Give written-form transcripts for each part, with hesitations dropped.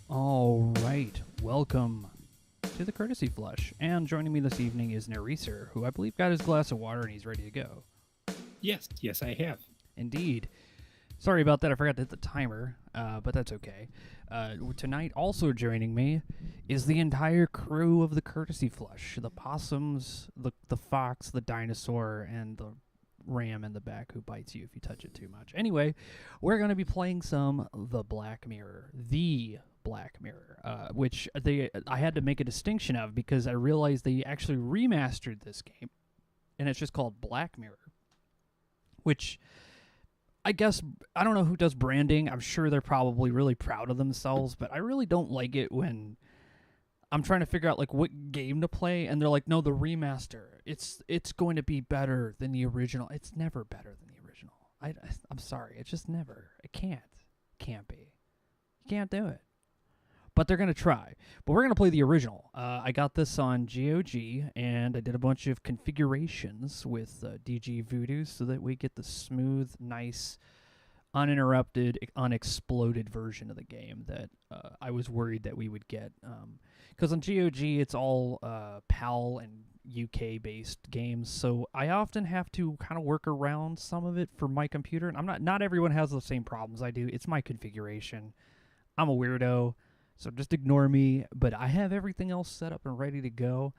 All right, welcome to the Courtesy Flush. And joining me this evening is Naresar, who I believe got his glass of water and he's ready to go. Yes, I have. Indeed. Sorry about that, I forgot to hit the timer, but that's okay. Tonight, also joining me is the entire crew of the Courtesy Flush. The possums, the fox, the dinosaur, and the ram in the back who bites you if you touch it too much. Anyway, we're going to be playing some The Black Mirror. Which I had to make a distinction of because I realized they actually remastered this game, and it's just called Black Mirror, which I guess, I don't know who does branding. I'm sure they're probably really proud of themselves, but I really don't like it when I'm trying to figure out like what game to play, and they're like, no, the remaster. It's going to be better than the original. It's never better than the original. I'm sorry. It's just never. It can't be. You can't do it. But they're going to try. But we're going to play the original. I got this on GOG, and I did a bunch of configurations with DG Voodoo so that we get the smooth, nice, uninterrupted, unexploded version of the game that I was worried that we would get. Because on GOG, it's all PAL and UK-based games, so I often have to kind of work around some of it for my computer. And not everyone has the same problems I do. It's my configuration. I'm a weirdo. So just ignore me, but I have everything else set up and ready to go,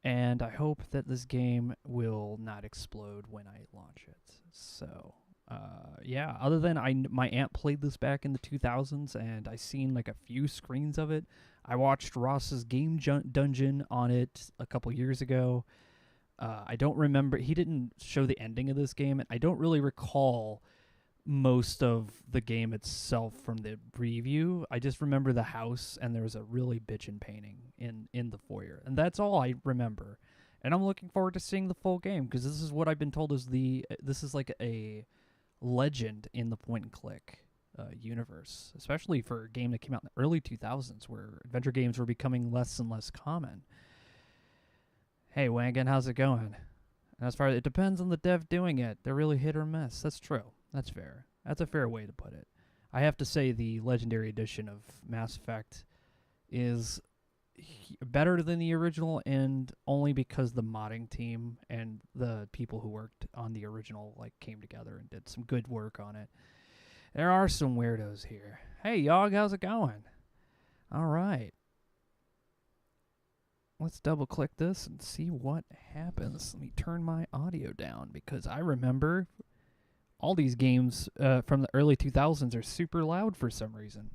and I hope that this game will not explode when I launch it. So, yeah, other than my aunt played this back in the 2000s, and I seen like a few screens of it. I watched Ross's Game Dungeon on it a couple years ago. I don't remember, he didn't show the ending of this game, and I don't really recall most of the game itself from the preview. I just remember the house, and there was a really bitchin' painting in the foyer, and that's all I remember. And I'm looking forward to seeing the full game because this is what I've been told is this is like a legend in the point and click universe, especially for a game that came out in the early 2000s where adventure games were becoming less and less common. Hey Wagon, how's it going? And as far as it depends on the dev doing it, they're really hit or miss. That's true. That's fair. That's a fair way to put it. I have to say the Legendary Edition of Mass Effect is better than the original, and only because the modding team and the people who worked on the original like came together and did some good work on it. There are some weirdos here. Hey, Yogg, how's it going? All right. Let's double-click this and see what happens. Let me turn my audio down because I remember all these games from the early 2000s are super loud for some reason.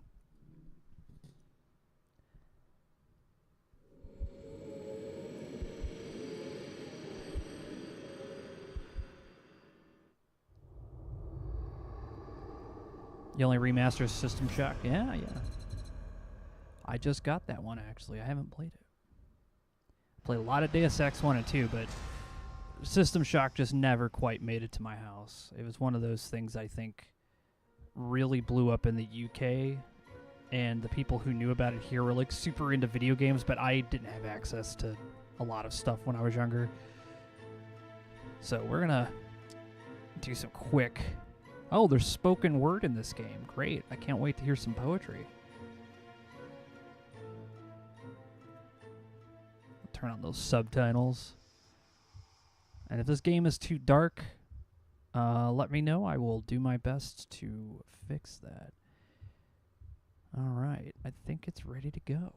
You only remaster System Shock? Yeah. I just got that one, actually. I haven't played it. I played a lot of Deus Ex 1 and 2, but System Shock just never quite made it to my house. It was one of those things I think really blew up in the UK, and the people who knew about it here were like super into video games, but I didn't have access to a lot of stuff when I was younger. So we're gonna do some quick... Oh, there's spoken word in this game. Great. I can't wait to hear some poetry. Turn on those subtitles. And if this game is too dark, let me know. I will do my best to fix that. All right. I think it's ready to go.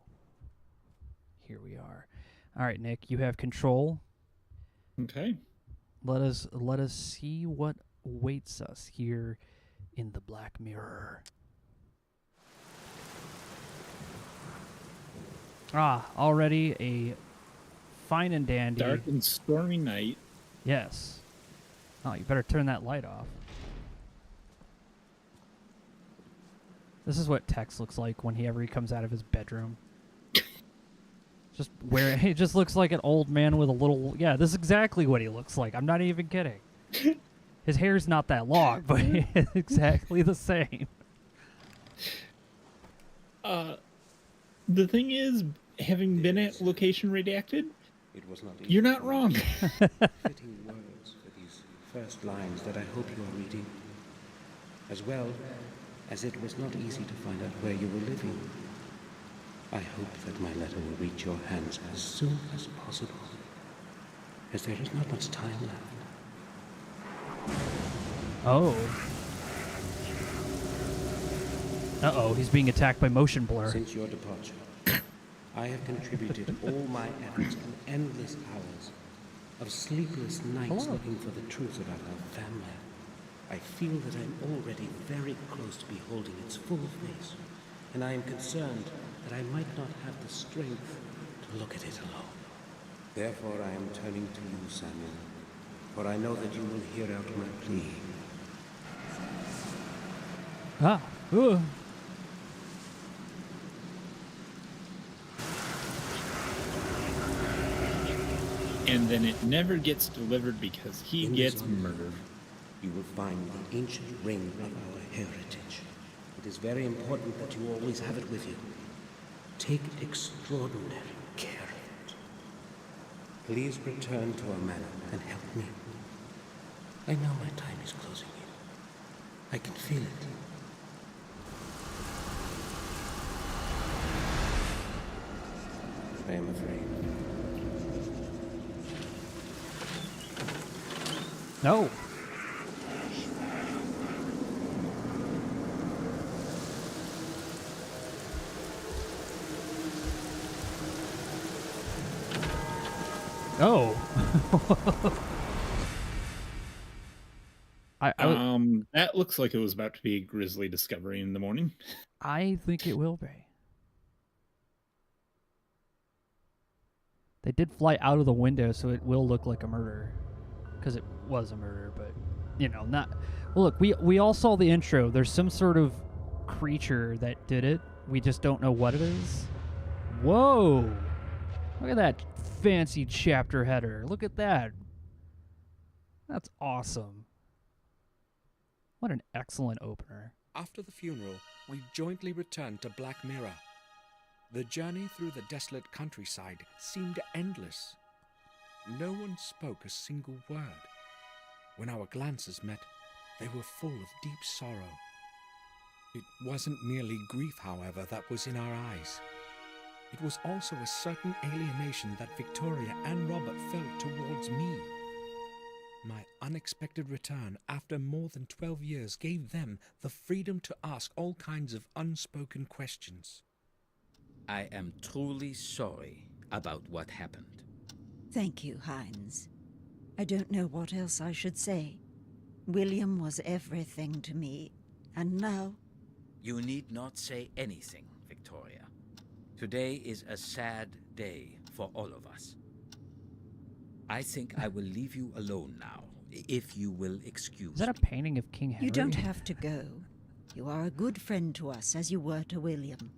Here we are. All right, Nick, you have control. Okay. Let us see what awaits us here in the Black Mirror. Already a fine and dandy. Dark and stormy night. Yes. Oh, you better turn that light off. This is what Tex looks like whenever he comes out of his bedroom. He just looks like an old man with a little... Yeah, this is exactly what he looks like. I'm not even kidding. His hair's not that long, but it's exactly the same. The thing is, having been at location redacted, It was not you're not wrong. fitting words for these first lines that I hope you are reading, as well as it was not easy to find out where you were living. I hope that my letter will reach your hands as soon as possible, as there is not much time left. Oh. Uh-oh, he's being attacked by motion blur. Since your departure, I have contributed all my efforts and endless hours of sleepless nights looking for the truth about our family. I feel that I'm already very close to beholding its full face, and I am concerned that I might not have the strength to look at it alone. Therefore I am turning to you, Samuel, for I know that you will hear out my plea. Ah. Ugh. And then it never gets delivered because he In gets this honor, murdered. You will find the ancient ring of our heritage. It is very important that you always have it with you. Take extraordinary care of it. Please return to our manor and help me. I know my time is closing in. I can feel it. I am afraid. No. Oh. That looks like it was about to be a grisly discovery in the morning. I think it will be. They did fly out of the window, so it will look like a murder. Because it was a murder, but, you know, not... Well, look, we all saw the intro. There's some sort of creature that did it. We just don't know what it is. Whoa! Look at that fancy chapter header. Look at that. That's awesome. What an excellent opener. After the funeral, we jointly returned to Black Mirror. The journey through the desolate countryside seemed endless. No one spoke a single word. When our glances met, they were full of deep sorrow. It wasn't merely grief, however, that was in our eyes. It was also a certain alienation that Victoria and Robert felt towards me. My unexpected return after more than 12 years gave them the freedom to ask all kinds of unspoken questions. I am truly sorry about what happened. Thank you, Hines. I don't know what else I should say. William was everything to me, and now... You need not say anything, Victoria. Today is a sad day for all of us. I think I will leave you alone now, if you will excuse Is that a me. painting of King Henry? You don't have to go. You are a good friend to us, as you were to William.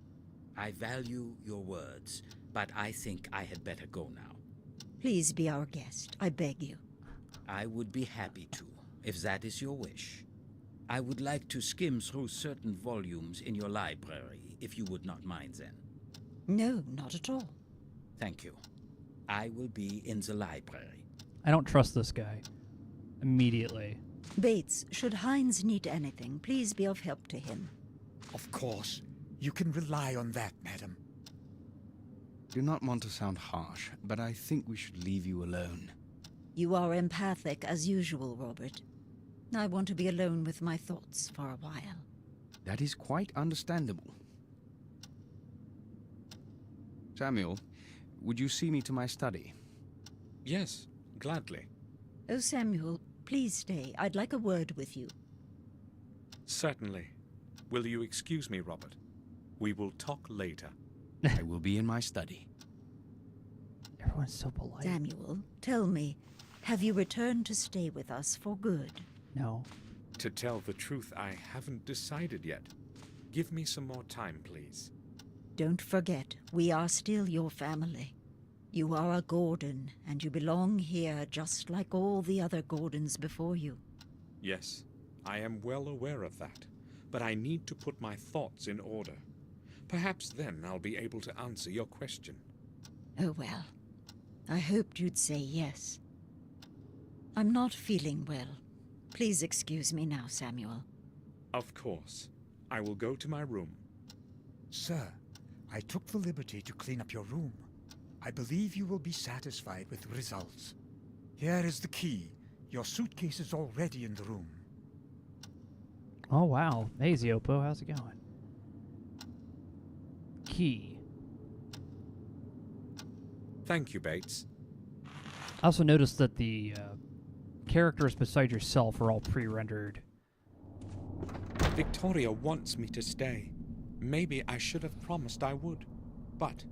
I value your words, but I think I had better go now. Please be our guest, I beg you. I would be happy to, if that is your wish. I would like to skim through certain volumes in your library, if you would not mind then. No, not at all. Thank you. I will be in the library. I don't trust this guy. Immediately. Bates, should Hines need anything, please be of help to him. Of course. You can rely on that, madam. Do not want to sound harsh, but I think we should leave you alone. You are empathic as usual, Robert. I want to be alone with my thoughts for a while. That is quite understandable. Samuel, would you see me to my study? Yes, gladly. Oh, Samuel, please stay. I'd like a word with you. Certainly. Will you excuse me, Robert? We will talk later. I will be in my study. Everyone's so polite. Samuel, tell me, have you returned to stay with us for good? No. To tell the truth, I haven't decided yet. Give me some more time, please. Don't forget, we are still your family. You are a Gordon, and you belong here just like all the other Gordons before you. Yes, I am well aware of that, but I need to put my thoughts in order. Perhaps then I'll be able to answer your question. Oh well, I hoped you'd say yes. I'm not feeling well. Please excuse me now, Samuel. Of course. I will go to my room. Sir, I took the liberty to clean up your room. I believe you will be satisfied with the results. Here is the key. Your suitcase is already in the room. Oh, wow. Hey, Ziopo, how's it going? Key. Thank you, Bates. I also noticed that the characters beside yourself are all pre-rendered. Victoria wants me to stay. Maybe I should have promised I would. But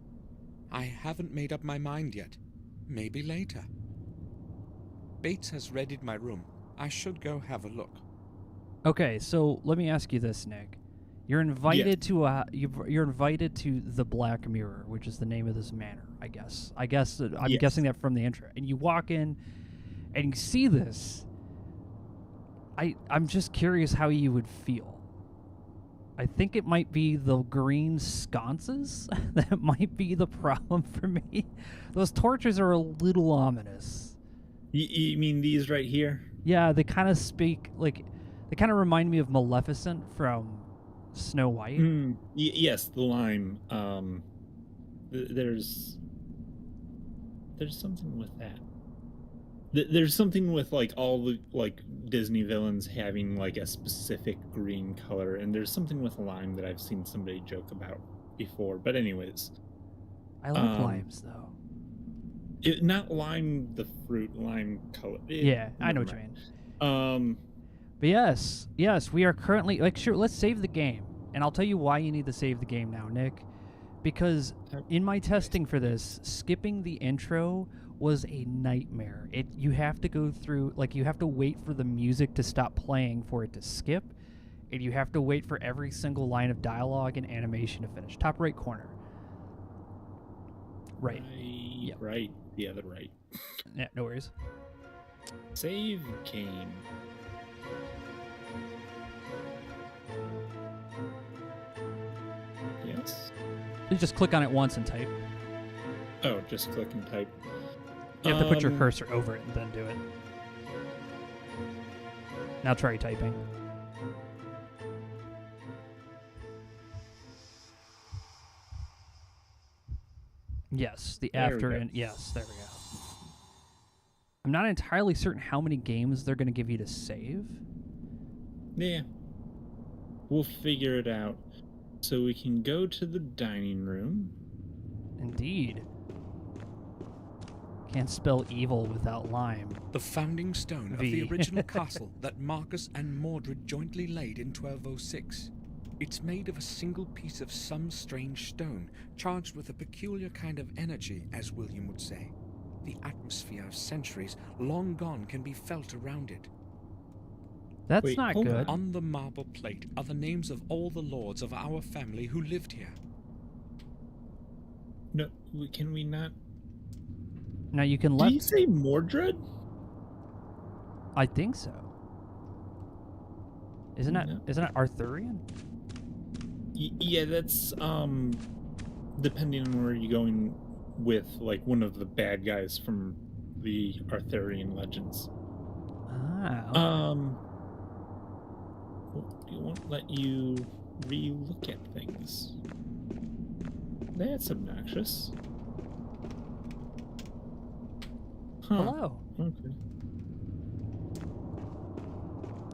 I haven't made up my mind yet. Maybe later. Bates has readied my room. I should go have a look. Okay, so let me ask you this, Nick. You're invited to you're invited to the Black Mirror, which is the name of this manor, I guess. I'm guessing that from the intro. And you walk in and you see this. I'm just curious how you would feel. I think it might be the green sconces that might be the problem for me. Those torches are a little ominous. You mean these right here? Yeah, they kind of speak like they kind of remind me of Maleficent from Snow White. Yes, the lime. There's something with that. There's something with like all the like Disney villains having like a specific green color, and there's something with lime that I've seen somebody joke about before. But anyways, I like limes though. Not lime the fruit, lime color. Yeah, I know what you mean. But yes, we are currently sure. Let's save the game, and I'll tell you why you need to save the game now, Nick. Because in my testing for this, skipping the intro was a nightmare. You have to go through, you have to wait for the music to stop playing for it to skip, and you have to wait for every single line of dialogue and animation to finish. Top right corner. Right. Yep. Right. The other right. Yeah, no worries. Save game. Yes. You just click on it once and type. Oh, just click and type. You have to put your cursor over it and then do it. Now try typing. Yes, the after and yes, there we go. I'm not entirely certain how many games they're going to give you to save. Yeah. We'll figure it out. So we can go to the dining room. Indeed. Can't spell evil without lime. The founding stone of the original castle that Marcus and Mordred jointly laid in 1206. It's made of a single piece of some strange stone, charged with a peculiar kind of energy, as William would say. The atmosphere of centuries long gone can be felt around it. That's not good. On the marble plate are the names of all the lords of our family who lived here. No, can we not? Now you can Did you say Mordred? I think so. Isn't that Arthurian? Yeah, that's depending on where you're going with, like, one of the bad guys from the Arthurian legends. Ah. Okay. It won't let you re-look at things. That's obnoxious. Huh. Hello. Okay.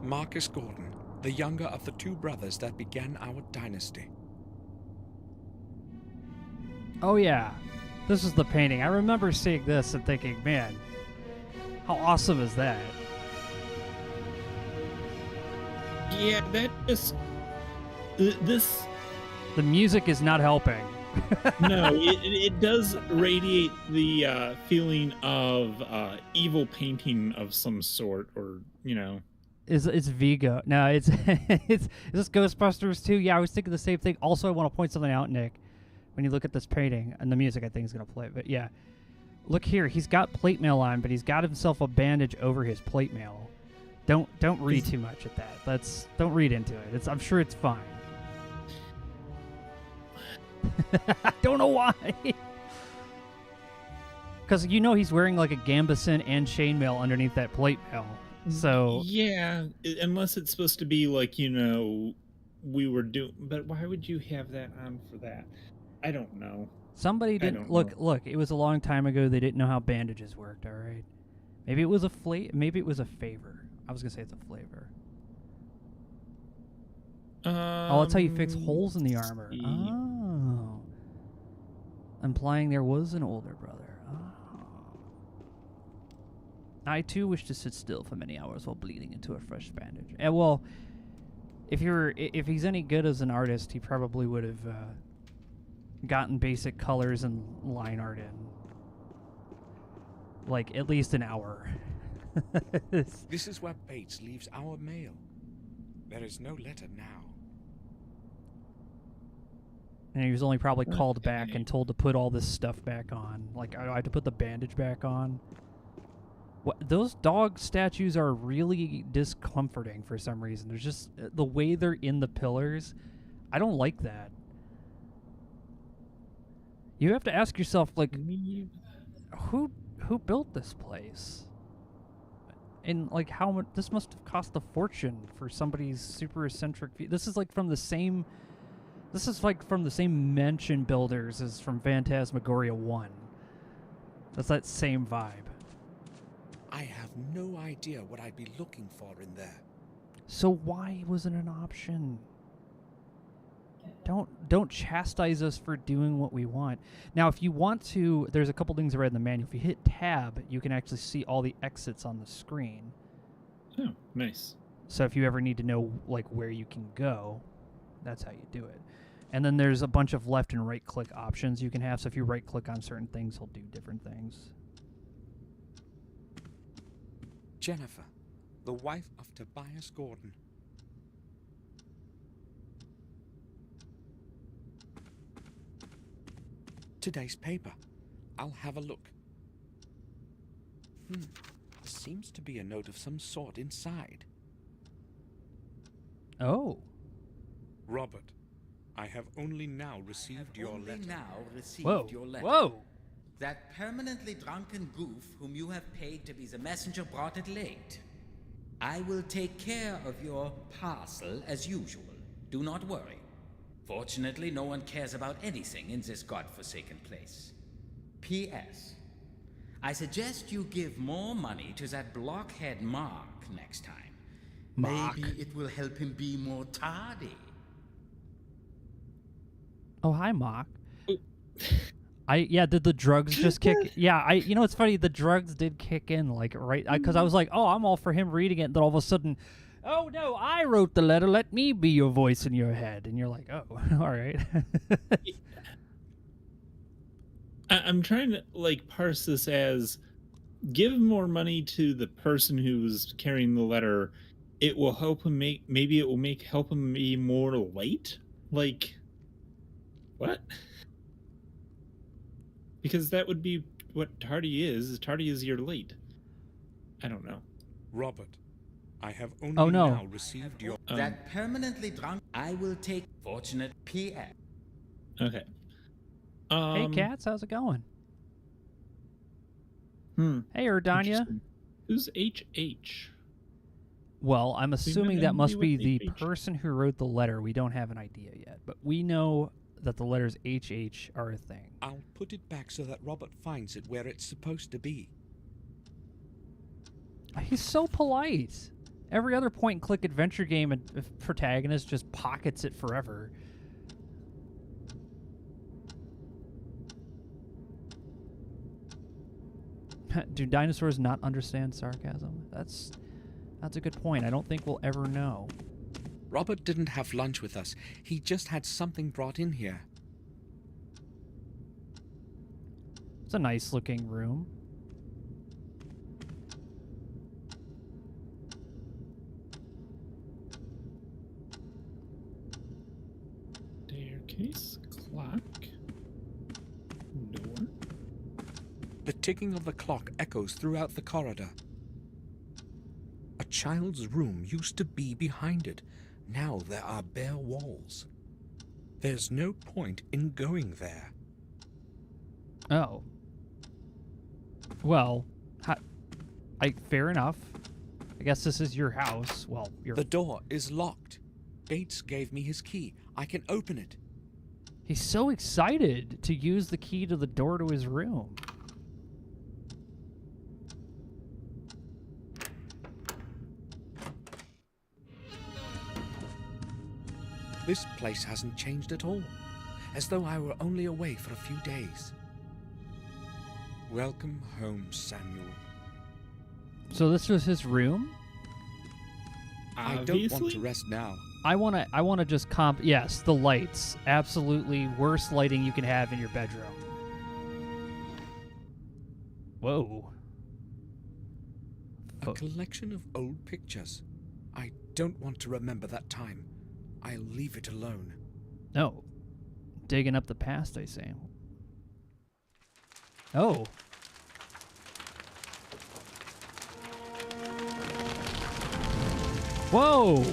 Marcus Gordon, the younger of the two brothers that began our dynasty. Oh yeah, this is the painting. I remember seeing this and thinking, man, how awesome is that? Yeah, that just... This... The music is not helping. No, it does radiate the feeling of evil painting of some sort, or, you know... It's Vigo. No, it's is this Ghostbusters too? Yeah, I was thinking the same thing. Also, I want to point something out, Nick. When you look at this painting, and the music I think is going to play, but yeah. Look here, he's got plate mail on, but he's got himself a bandage over his plate mail. Don't read too much at that. Don't read into it. I'm sure it's fine. I don't know why. Because he's wearing like a gambeson and chainmail underneath that plate mail. So yeah, unless it's supposed to be like, we were doing. But why would you have that on for that? I don't know. Somebody didn't don't look. know. Look, it was a long time ago. They didn't know how bandages worked. All right. Maybe it was a Maybe it was a favor. I was gonna say it's a flavor. Oh, that's how you fix holes in the armor. Oh. Implying there was an older brother. Oh. I too wish to sit still for many hours while bleeding into a fresh bandage. And well, if he's any good as an artist, he probably would have gotten basic colors and line art in like at least an hour. This is where Bates leaves our mail. There is no letter now. And he was only probably called back and told to put all this stuff back on. Like, I had to put the bandage back on. What, those dog statues are really discomforting for some reason. There's just the way they're in the pillars. I don't like that. You have to ask yourself, like, who built this place? And like, how much? This must have cost a fortune for somebody's super eccentric view. This is like from the same. This is like from the same mansion builders as from Phantasmagoria 1. That's that same vibe. I have no idea what I'd be looking for in there. So why wasn't an option? Don't chastise us for doing what we want. Now, if you want to, there's a couple things I read in the manual. If you hit tab, you can actually see all the exits on the screen. Oh, nice. So if you ever need to know like where you can go, that's how you do it. And then there's a bunch of left and right click options you can have. So if you right click on certain things, he'll do different things. Jennifer, the wife of Tobias Gordon. Today's paper. I'll have a look. There seems to be a note of some sort inside. Oh. Robert, I have only now received your letter. Whoa. Whoa. That permanently drunken goof whom you have paid to be the messenger brought it late. I will take care of your parcel as usual. Do not worry. Fortunately, no one cares about anything in this godforsaken place. P.S. I suggest you give more money to that blockhead Mark next time. Mark. Maybe it will help him be more tardy. Oh, hi, Mock. Did the drugs just kick? Yeah, you know, it's funny. The drugs did kick in, like, right? Because I was like, oh, I'm all for him reading it. And then all of a sudden, oh, no, I wrote the letter. Let me be your voice in your head. And you're like, oh, all right. I'm trying to, like, parse this as give more money to the person who's carrying the letter. It will help him help him be more late? Like, what? Because that would be what tardy is. Tardy is you're late. I don't know. Robert, I have only now received your... That permanently drunk... I will take fortunate P.S. Okay. Hey, Cats, how's it going? Hey, Erdania. Interesting. Who's H.H.? Well, I'm assuming that must be the H. person who wrote the letter. We don't have an idea yet, but we know that the letters HH are a thing. I'll put it back so that Robert finds it where it's supposed to be. He's so polite. Every other point-and-click adventure game, a protagonist just pockets it forever. Do dinosaurs not understand sarcasm? That's a good point. I don't think we'll ever know. Robert didn't have lunch with us. He just had something brought in here. It's a nice-looking room. Staircase, clock, door. The ticking of the clock echoes throughout the corridor. A child's room used to be behind it. Now there are bare walls. There's no point in going there. Oh. Well, fair enough. I guess this is your house. Well, The door is locked. Bates gave me his key. I can open it. He's so excited to use the key to the door to his room. This place hasn't changed at all, as though I were only away for a few days. Welcome home, Samuel. So this was his room? I don't want to rest now. I wanna just yes, the lights. Absolutely worst lighting you can have in your bedroom. Whoa. A collection of old pictures. I don't want to remember that time. I'll leave it alone. No. Digging up the past, I say. Oh. Whoa!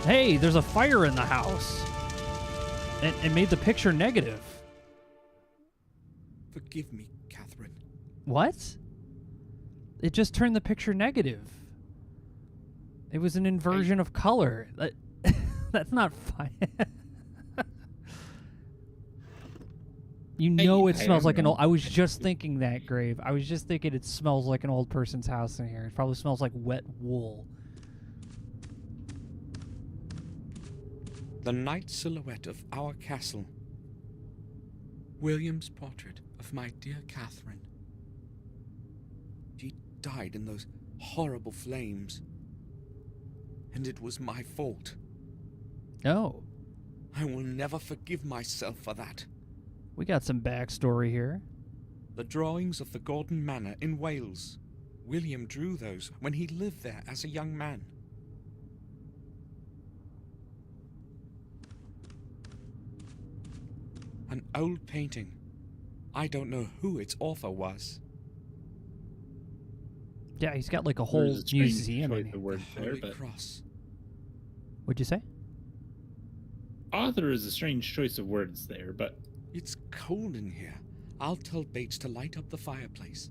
Hey, there's a fire in the house. It made the picture negative. Forgive me, Catherine. What? It just turned the picture negative. It was an inversion of color. That's not fine. You know it smells like an old... I was just thinking that, Grave. I was just thinking it smells like an old person's house in here. It probably smells like wet wool. The night silhouette of our castle. William's portrait of my dear Catherine. She died in those horrible flames. And it was my fault. Oh. I will never forgive myself for that. We got some backstory here. The drawings of the Gordon Manor in Wales. William drew those when he lived there as a young man. An old painting. I don't know who its author was. Yeah, he's got like a whole museum in the word there, but Cross. What'd you say? Author is a strange choice of words there, but It's cold in here. I'll tell Bates to light up the fireplace.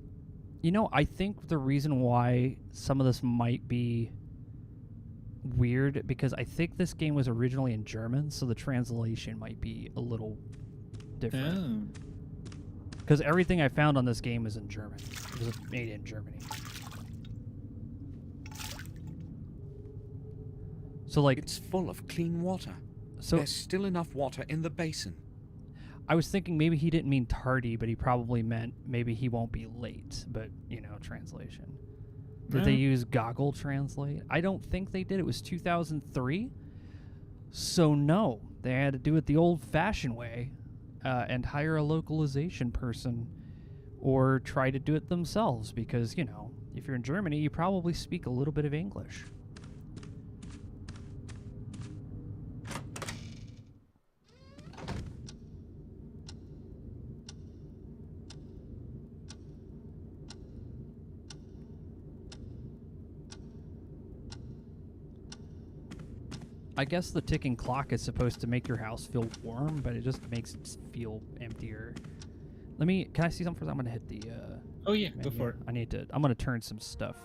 You know, I think the reason why some of this might be weird, because I think this game was originally in German, so the translation might be a little different. Because everything I found on this game is in German. It was made in Germany. So, like... It's full of clean water. So there's still enough water in the basin. I was thinking maybe he didn't mean tardy, but he probably meant maybe he won't be late. But, you know, translation. Did they use Goggle Translate? I don't think they did. It was 2003. So, no. They had to do it the old-fashioned way and hire a localization person or try to do it themselves because, you know, if you're in Germany, you probably speak a little bit of English. I guess the ticking clock is supposed to make your house feel warm, but it just makes it feel emptier. Can I see something first? I'm gonna hit the oh yeah, menu. go for it. I'm gonna turn some stuff.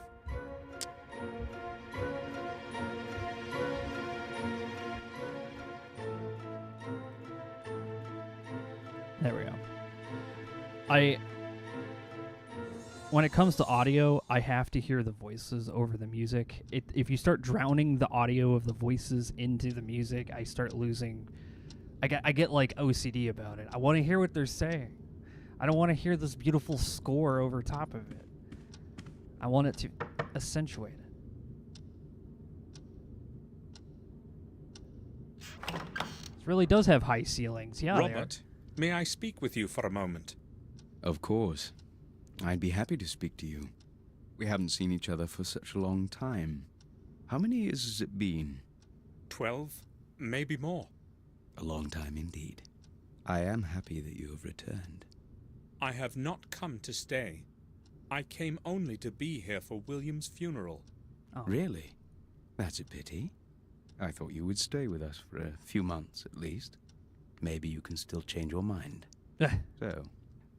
There we go. When it comes to audio, I have to hear the voices over the music. If you start drowning the audio of the voices into the music, I start losing... I get like OCD about it. I want to hear what they're saying. I don't want to hear this beautiful score over top of it. I want it to accentuate it. This really does have high ceilings. Yeah, Robert, may I speak with you for a moment? Of course. I'd be happy to speak to you. We haven't seen each other for such a long time. How many years has it been? 12, maybe more. A long time indeed. I am happy that you have returned. I have not come to stay. I came only to be here for William's funeral. Oh. Really? That's a pity. I thought you would stay with us for a few months at least. Maybe you can still change your mind. So,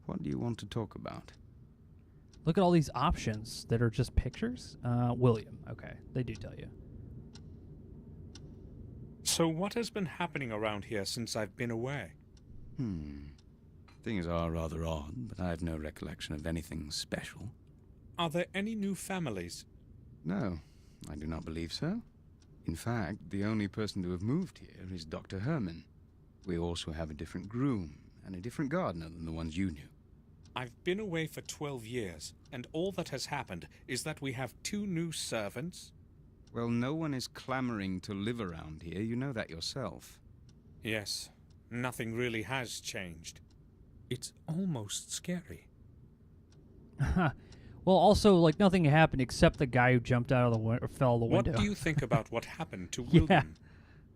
what do you want to talk about? Look at all these options that are just pictures. William. Okay, they do tell you. So what has been happening around here since I've been away? Things are rather odd, but I have no recollection of anything special. Are there any new families? No, I do not believe so. In fact, the only person to have moved here is Dr. Herman. We also have a different groom and a different gardener than the ones you knew. I've been away for 12 years, and all that has happened is that we have 2 new servants. Well, no one is clamoring to live around here. You know that yourself. Yes, nothing really has changed. It's almost scary. Well, also, like, nothing happened except the guy who jumped out of the or fell out the window. What do you think about what happened to Yeah. William?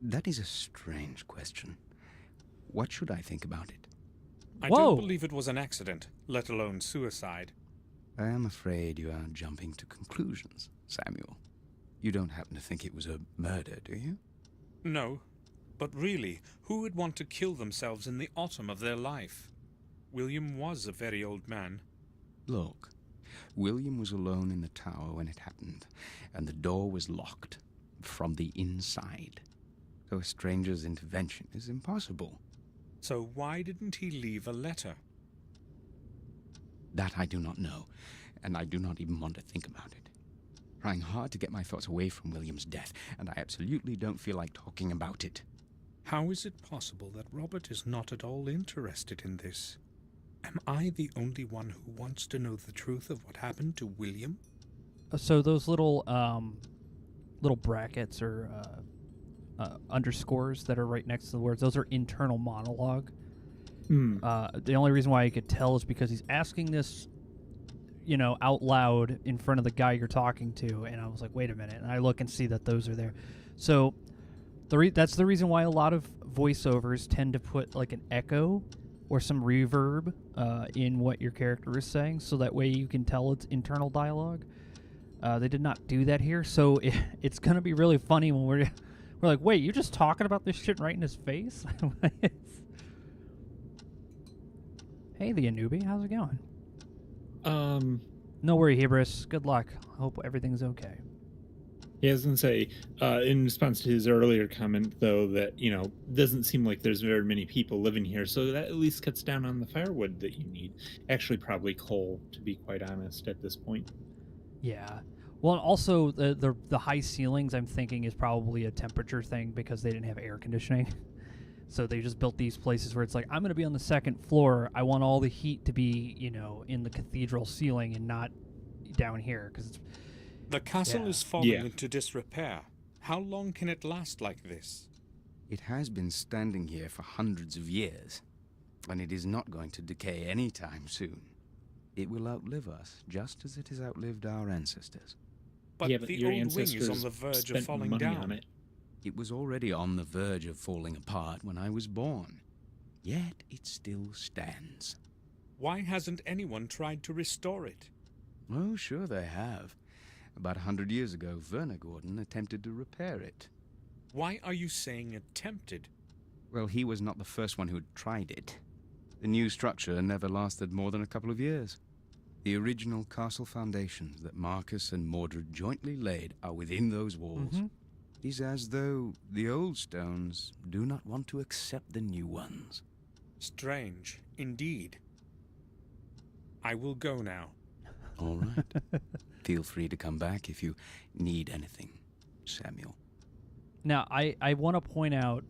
That is a strange question. What should I think about it? I Whoa. don't believe it was an accident, let alone suicide. I am afraid you are jumping to conclusions, Samuel. You don't happen to think it was a murder, do you? No, but really, who would want to kill themselves in the autumn of their life? William was a very old man. Look, William was alone in the tower when it happened, and the door was locked from the inside. So a stranger's intervention is impossible. So why didn't he leave a letter? That I do not know, and I do not even want to think about it. Trying hard to get my thoughts away from William's death, and I absolutely don't feel like talking about it. How is it possible that Robert is not at all interested in this? Am I the only one who wants to know the truth of what happened to William? So those little brackets or underscores that are right next to the words, those are internal monologue. The only reason why I could tell is because he's asking this, out loud in front of the guy you're talking to, and I was like, wait a minute, and I look and see that those are there. So that's the reason why a lot of voiceovers tend to put like an echo or some reverb in what your character is saying, so that way you can tell it's internal dialogue. They did not do that here, so it's going to be really funny when we're like, wait, you're just talking about this shit right in his face? Hey, the Anubi, how's it going? No worry, Hebris. Good luck. Hope everything's okay. Yeah, I was going to say, in response to his earlier comment, though, that, doesn't seem like there's very many people living here, so that at least cuts down on the firewood that you need. Actually, probably coal, to be quite honest, at this point. Yeah. Well, also, the high ceilings, I'm thinking, is probably a temperature thing because they didn't have air conditioning. So they just built these places where it's like, I'm going to be on the second floor. I want all the heat to be, in the cathedral ceiling and not down here. Cause the castle is falling into disrepair. How long can it last like this? It has been standing here for hundreds of years, and it is not going to decay anytime soon. It will outlive us, just as it has outlived our ancestors. But the your old wing is on the ancestors verge of spent falling money down. on it. It was already on the verge of falling apart when I was born. Yet it still stands. Why hasn't anyone tried to restore it? Oh, sure they have. About 100 years ago, Werner Gordon attempted to repair it. Why are you saying attempted? Well, he was not the first one who had tried it. The new structure never lasted more than a couple of years. The original castle foundations that Marcus and Mordred jointly laid are within those walls. Mm-hmm. It is as though the old stones do not want to accept the new ones. Strange, indeed. I will go now. All right. Feel free to come back if you need anything, Samuel. Now, I want to point out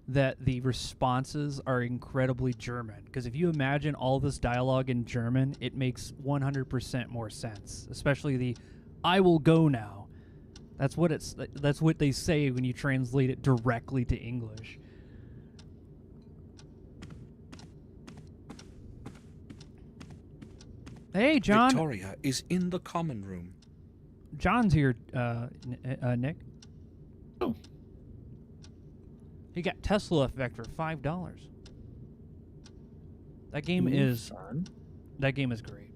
that the responses are incredibly German. Because if you imagine all this dialogue in German, it makes 100% more sense. Especially the, I will go now. That's what they say when you translate it directly to English. Hey, John. Victoria is in the common room. John's here, Nick. Oh. He got Tesla Effect for $5. That game is fun. That game is great.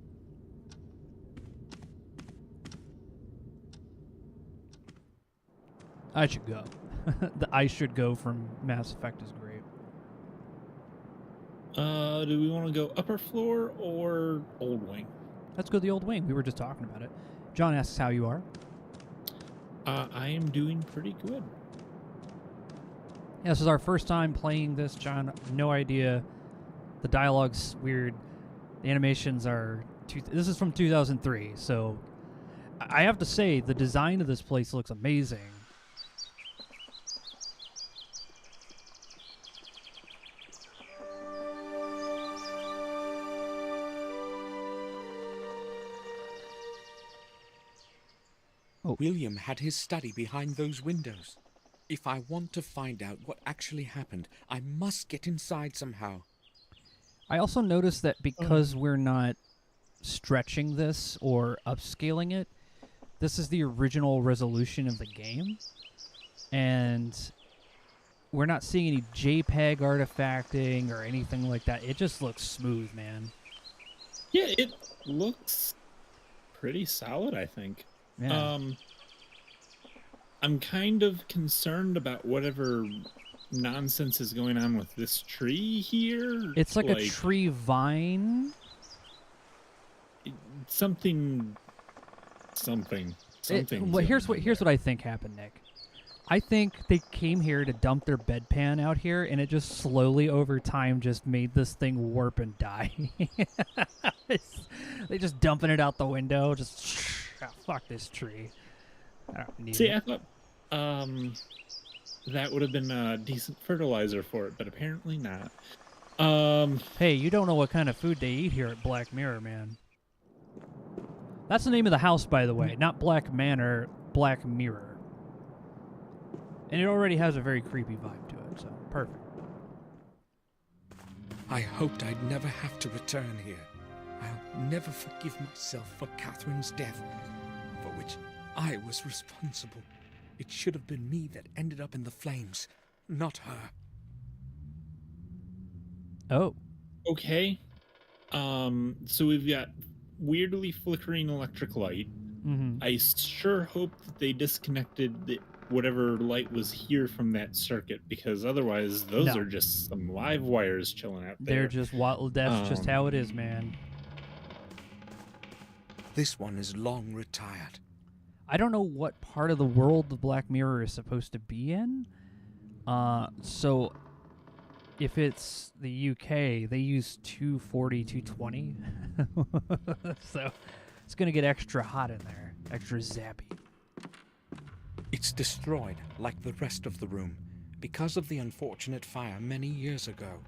I should go. The I should go from Mass Effect is great. Do we want to go upper floor or old wing? Let's go to the old wing. We were just talking about it. John asks how you are. I am doing pretty good. Yeah, this is our first time playing this, John. No idea. The dialogue's weird. The animations are... This is from 2003, so... I have to say, the design of this place looks amazing. William had his study behind those windows. If I want to find out what actually happened, I must get inside somehow. I also noticed that because we're not stretching this or upscaling it, this is the original resolution of the game. And we're not seeing any JPEG artifacting or anything like that. It just looks smooth, man. Yeah, it looks pretty solid, I think. Yeah. I'm kind of concerned about whatever nonsense is going on with this tree here. It's like a tree vine. Something. Well, here's what I think happened, Nick. I think they came here to dump their bedpan out here, and it just slowly over time just made this thing warp and die. They just dumping it out the window. Just fuck this tree. I don't need it. I thought that would have been decent fertilizer for it, but apparently not. Hey, you don't know what kind of food they eat here at Black Mirror, man. That's the name of the house, by the way. Not Black Manor, Black Mirror. And it already has a very creepy vibe to it, so perfect. I hoped I'd never have to return here. I'll never forgive myself for Catherine's death, for which I was responsible. It should have been me that ended up in the flames, not her. Oh. Okay. So we've got weirdly flickering electric light. Mm-hmm. I sure hope that they disconnected whatever light was here from that circuit, because otherwise those are just some live wires chilling out there. They're just that's just how it is, man. This one is long retired. I don't know what part of the world the Black Mirror is supposed to be in. So if it's the UK, they use 240, 220. So it's going to get extra hot in there, extra zappy. It's destroyed like the rest of the room because of the unfortunate fire many years ago.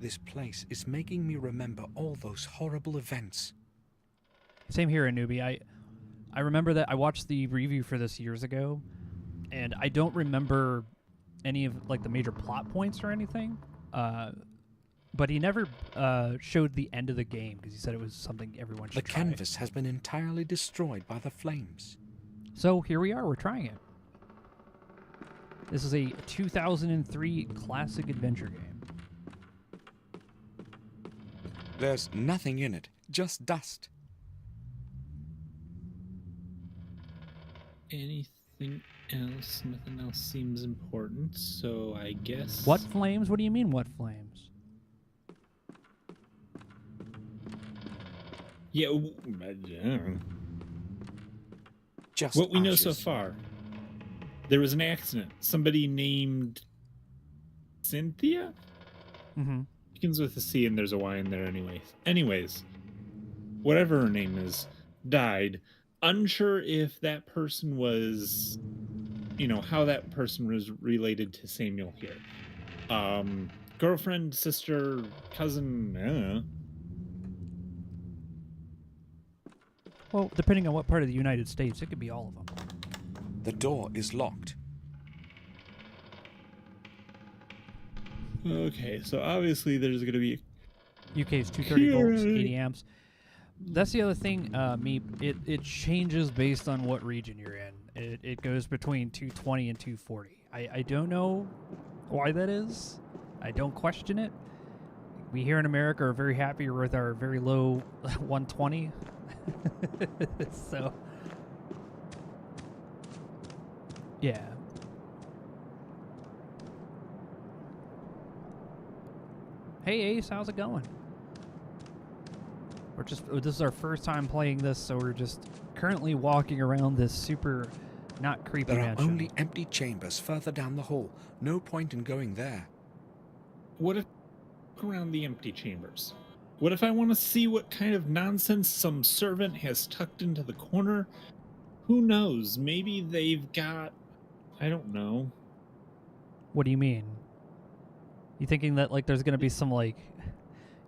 This place is making me remember all those horrible events. Same here, Anubi. I remember that I watched the review for this years ago, and I don't remember any of like the major plot points or anything. But he never showed the end of the game because he said it was something everyone should try. The canvas has been entirely destroyed by the flames. So here we are, we're trying it. This is a 2003 classic adventure game. There's nothing in it, just dust. Anything else? Nothing else seems important, so I guess... What flames? What do you mean, what flames? Yeah, Just what we know so ashes. far. There was an accident. Somebody named Cynthia? Mm-hmm. Begins with a C and there's a Y in there anyways. Whatever her name is, died. Unsure if that person was, how that person was related to Samuel here. Girlfriend, sister, cousin, I don't know. Well, depending on what part of the United States, it could be all of them. The door is locked. Okay, so obviously there's going to be... UK's 230 volts, 80 amps. That's the other thing, Meep. It changes based on what region you're in. It goes between 220 and 240. I don't know why that is. I don't question it. We here in America are very happy with our very low 120. So, yeah. Hey Ace, how's it going? This is our first time playing this, so we're just currently walking around this super not creepy There are mansion. only empty chambers further down the hall. No point in going there. What if around the empty chambers? What if I want to see what kind of nonsense some servant has tucked into the corner? Who knows? Maybe they've got, I don't know. What do you mean? You thinking that like there's gonna be some like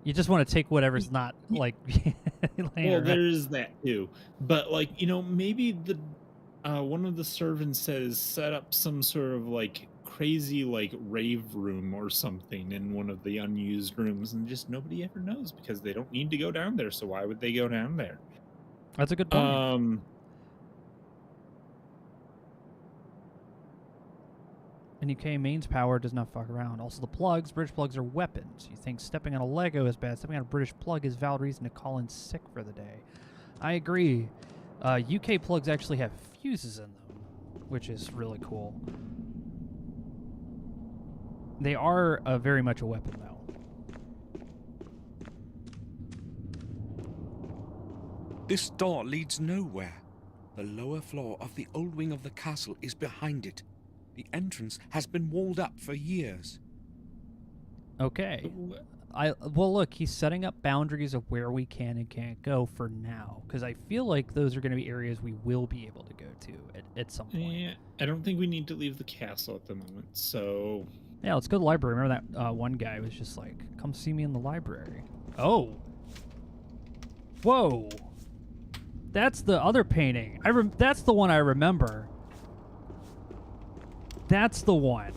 you just want to take whatever's not like laying Well, around. there is that too. But like, maybe the one of the servants says set up some sort of like crazy like rave room or something in one of the unused rooms, and just nobody ever knows because they don't need to go down there. So why would they go down there? That's a good point. And UK mains power does not fuck around. Also, the plugs, British plugs are weapons. You think stepping on a Lego is bad. Stepping on a British plug is valid reason to call in sick for the day. I agree. UK plugs actually have fuses in them, which is really cool. They are very much a weapon, though. This door leads nowhere. The lower floor of the old wing of the castle is behind it. The entrance has been walled up for years. Okay. Well, look, he's setting up boundaries of where we can and can't go for now, because I feel like those are going to be areas we will be able to go to at some point. Yeah, I don't think we need to leave the castle at the moment, so... Yeah, let's go to the library. Remember that one guy was just like, come see me in the library. Oh. Whoa. That's the other painting. That's the one I remember. That's the one.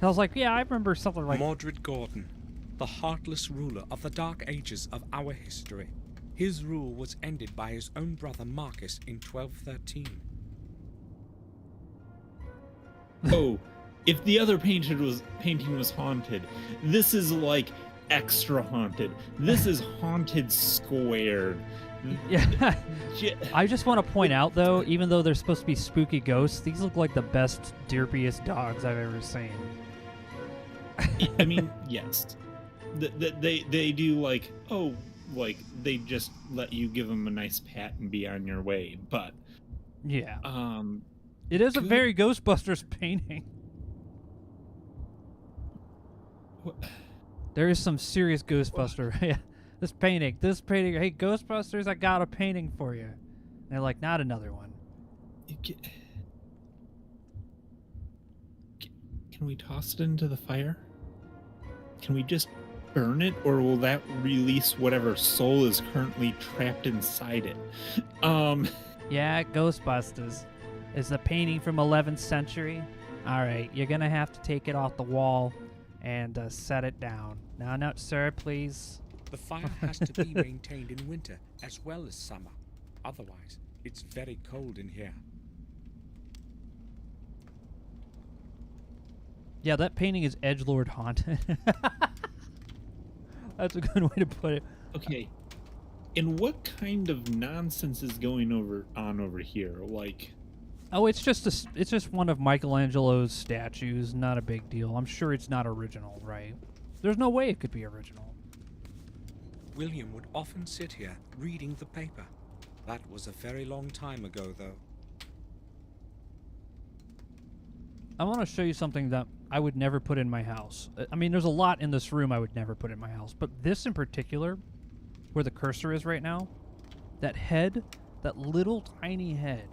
I was like, yeah, I remember something like... Mordred Gordon, the heartless ruler of the dark ages of our history. His rule was ended by his own brother Marcus in 1213. Oh, if the other painting was haunted, this is like extra haunted. This is haunted squared. Yeah. I just want to point out, though, even though they're supposed to be spooky ghosts, these look like the best, derpiest dogs I've ever seen. I mean, yes. They do like, oh, like, they just let you give them a nice pat and be on your way, but... Yeah. It is a very Ghostbusters painting. What? There is some serious Ghostbuster. Yeah. This painting. Hey, Ghostbusters, I got a painting for you. And they're like, not another one. Can we toss it into the fire? Can we just burn it, or will that release whatever soul is currently trapped inside it? Yeah, Ghostbusters. It's a painting from 11th century. All right, you're going to have to take it off the wall and set it down. No, sir, please. The fire has to be maintained in winter as well as summer. Otherwise, it's very cold in here. Yeah, that painting is edgelord haunted. That's a good way to put it. Okay. And what kind of nonsense is going on over here? Like... Oh, it's just one of Michelangelo's statues. Not a big deal. I'm sure it's not original, right? There's no way it could be original. William would often sit here reading the paper. That was a very long time ago, though. I want to show you something that I would never put in my house. I mean, there's a lot in this room I would never put in my house, but this in particular, where the cursor is right now, that head, that little tiny head,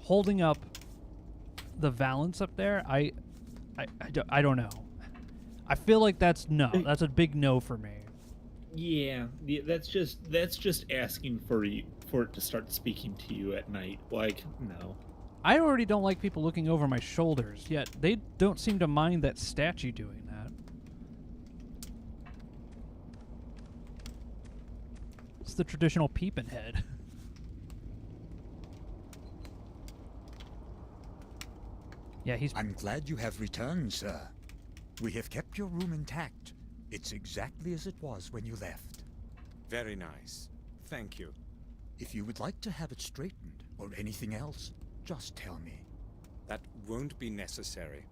holding up the valance up there, I don't know. I feel like that's a big no for me. Yeah, that's just asking for it to start speaking to you at night. Like, no. I already don't like people looking over my shoulders, yet they don't seem to mind that statue doing that. It's the traditional peeping head. Yeah, I'm glad you have returned, sir. We have kept your room intact. It's exactly as it was when you left. Very nice. Thank you. If you would like to have it straightened or anything else, just tell me. That won't be necessary.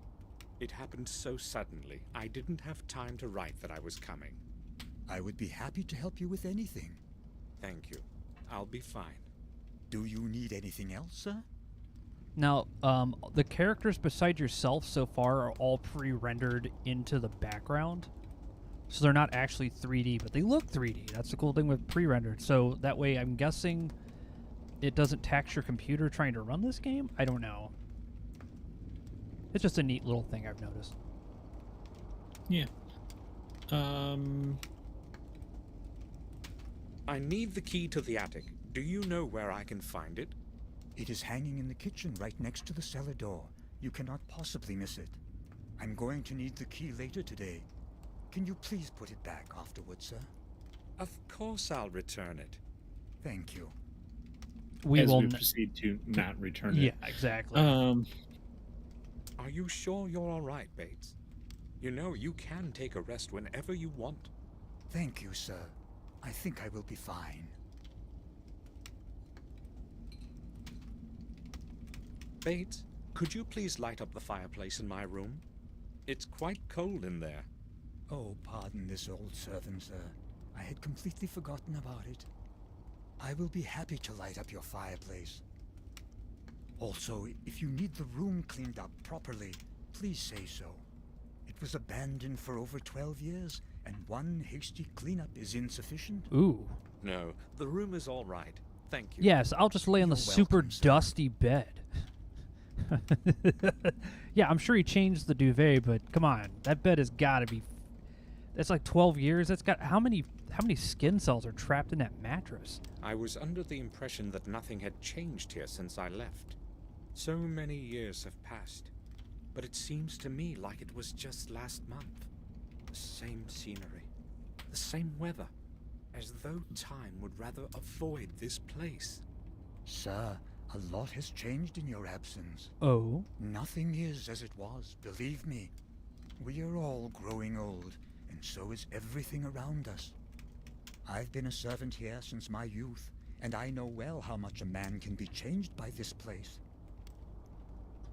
It happened so suddenly, I didn't have time to write that I was coming. I would be happy to help you with anything. Thank you. I'll be fine. Do you need anything else, sir? Now, the characters beside yourself so far are all pre-rendered into the background. So they're not actually 3D, but they look 3D. That's the cool thing with pre-rendered. So that way, I'm guessing it doesn't tax your computer trying to run this game? I don't know. It's just a neat little thing I've noticed. Yeah. I need the key to the attic. Do you know where I can find it? It is hanging in the kitchen right next to the cellar door. You cannot possibly miss it. I'm going to need the key later today. Can you please put it back afterwards, sir? Of course I'll return it. Thank you. As we proceed to not return it. Yeah, exactly. Are you sure you're all right, Bates? You know you can take a rest whenever you want. Thank you, sir. I think I will be fine. Bates, could you please light up the fireplace in my room? It's quite cold in there. Oh, pardon this old servant, sir. I had completely forgotten about it. I will be happy to light up your fireplace. Also, if you need the room cleaned up properly, please say so. It was abandoned for over 12 years, and one hasty cleanup is insufficient. Ooh. No, the room is all right. Thank you. Yes, I'll just lay on the You're super welcome, sir. dusty bed. Yeah, I'm sure he changed the duvet, but come on, that bed has got to be. That's like 12 years. That's got how many skin cells are trapped in that mattress? I was under the impression that nothing had changed here since I left. So many years have passed, but it seems to me like it was just last month. The same scenery, the same weather, as though time would rather avoid this place. Sir, a lot has changed in your absence. Oh. Nothing is as it was, believe me. We are all growing old, and so is everything around us. I've been a servant here since my youth, and I know well how much a man can be changed by this place.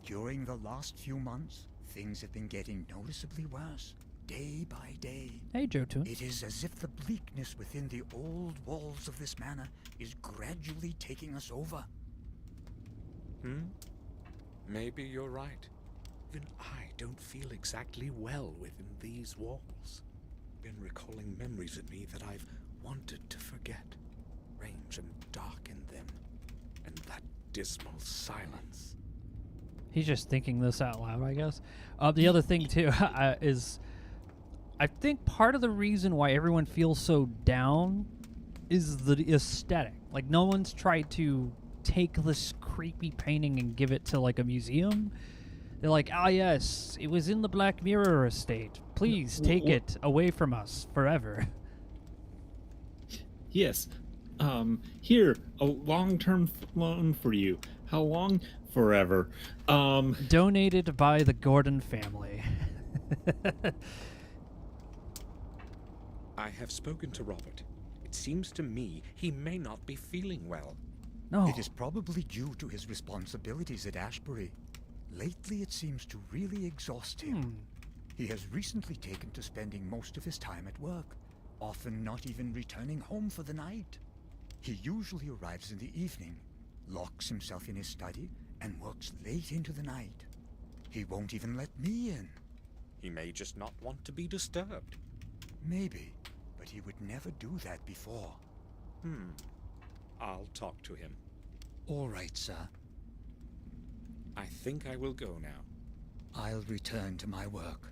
During the last few months, things have been getting noticeably worse, day by day. Hey, Jotun. It is as if the bleakness within the old walls of this manor is gradually taking us over. Maybe you're right. Even I don't feel exactly well within these walls. Been recalling memories in me that I've wanted to forget. Strange and dark in them. And that dismal silence. He's just thinking this out loud, I guess. The other thing, too, is I think part of the reason why everyone feels so down is the aesthetic. Like, no one's tried to take this creepy painting and give it to, like, a museum. They're like, ah, yes, it was in the Black Mirror estate. Please take it away from us forever. Yes. Here, a long-term loan for you. How long? Forever. Donated by the Gordon family. I have spoken to Robert. It seems to me he may not be feeling well. No. It is probably due to his responsibilities at Ashbury. Lately, it seems to really exhaust him. He has recently taken to spending most of his time at work, often not even returning home for the night. He usually arrives in the evening, locks himself in his study, and works late into the night. He won't even let me in. He may just not want to be disturbed. Maybe, but he would never do that before. I'll talk to him. All right, sir. I think I will go now. I'll return to my work.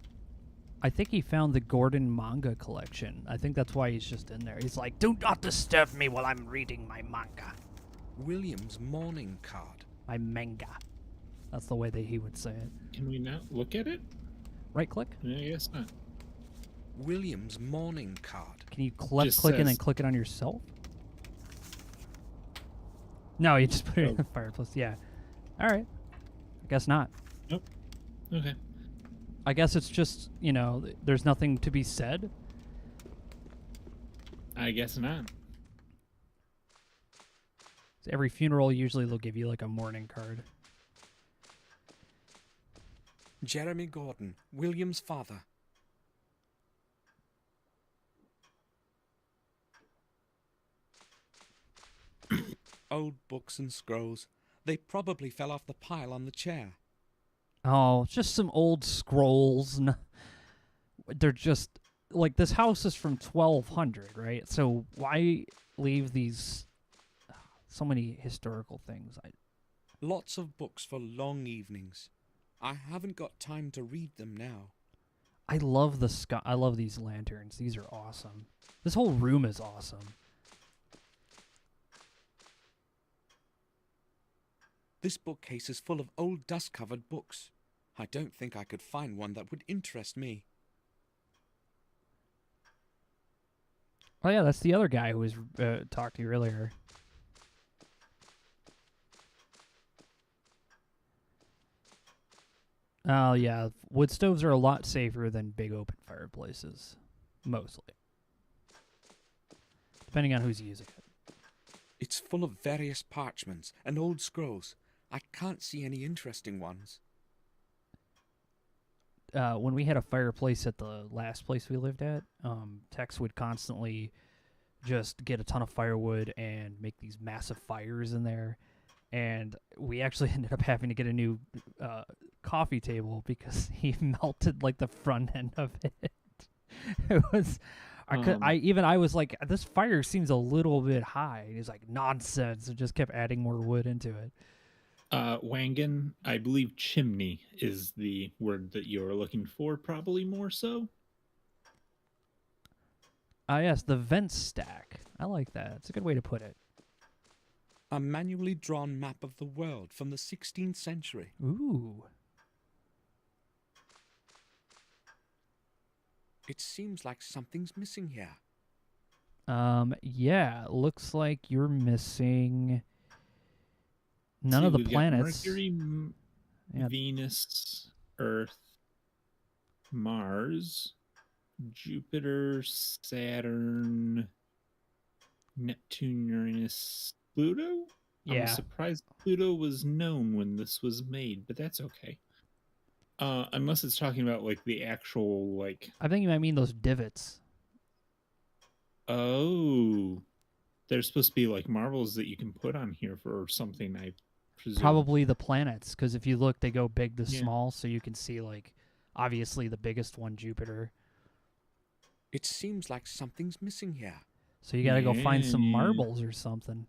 I think he found the Gordon manga collection. I think that's why he's just in there. He's like, do not disturb me while I'm reading my manga. William's mourning card. My manga. That's the way that he would say it. Can we not look at it? Right click? I guess not. William's mourning card. Can you Just click and then says- click it on yourself? No, you just put it in the fireplace. Yeah. All right. I guess not. Nope. Okay. I guess it's just, you know, there's nothing to be said. I guess not. Every funeral, usually they'll give you like a mourning card. Jeremy Gordon, William's father. Old books and scrolls, They probably fell off the pile on the chair. Oh, just some old scrolls. They're just like this house is from 1200, right? So why leave these so many historical things? Lots of books for long evenings. I haven't got time to read them now. I love the sky. I love these lanterns. These are awesome. This whole room is awesome. This bookcase is full of old dust-covered books. I don't think I could find one that would interest me. Oh yeah, that's the other guy who was talked to you earlier. Oh yeah, wood stoves are a lot safer than big open fireplaces, mostly. Depending on who's using it. It's full of various parchments and old scrolls. I can't see any interesting ones. When we had a fireplace at the last place we lived at, Tex would constantly just get a ton of firewood and make these massive fires in there. And we actually ended up having to get a new coffee table because he melted like the front end of it. It was, I was like, this fire seems a little bit high. And he's like, nonsense, and just kept adding more wood into it. Wangan, I believe chimney is the word that you're looking for, probably more so. Yes, the vent stack. I like that. It's a good way to put it. A manually drawn map of the world from the 16th century. Ooh. It seems like something's missing here. Yeah, looks like you're missing none of the We've got planets. Mercury, Yeah. Venus, Earth, Mars, Jupiter, Saturn, Neptune, Uranus, Pluto? Yeah. I'm surprised Pluto was known when this was made, but that's okay. Unless it's talking about like the actual like. I think you might mean those divots. Oh, there's supposed to be like marbles that you can put on here for something, I presume. Probably the planets, because if you look, they go big to Yeah. small, so you can see like obviously the biggest one, Jupiter. It seems like something's missing here. So you got to go find some Yeah. marbles or something.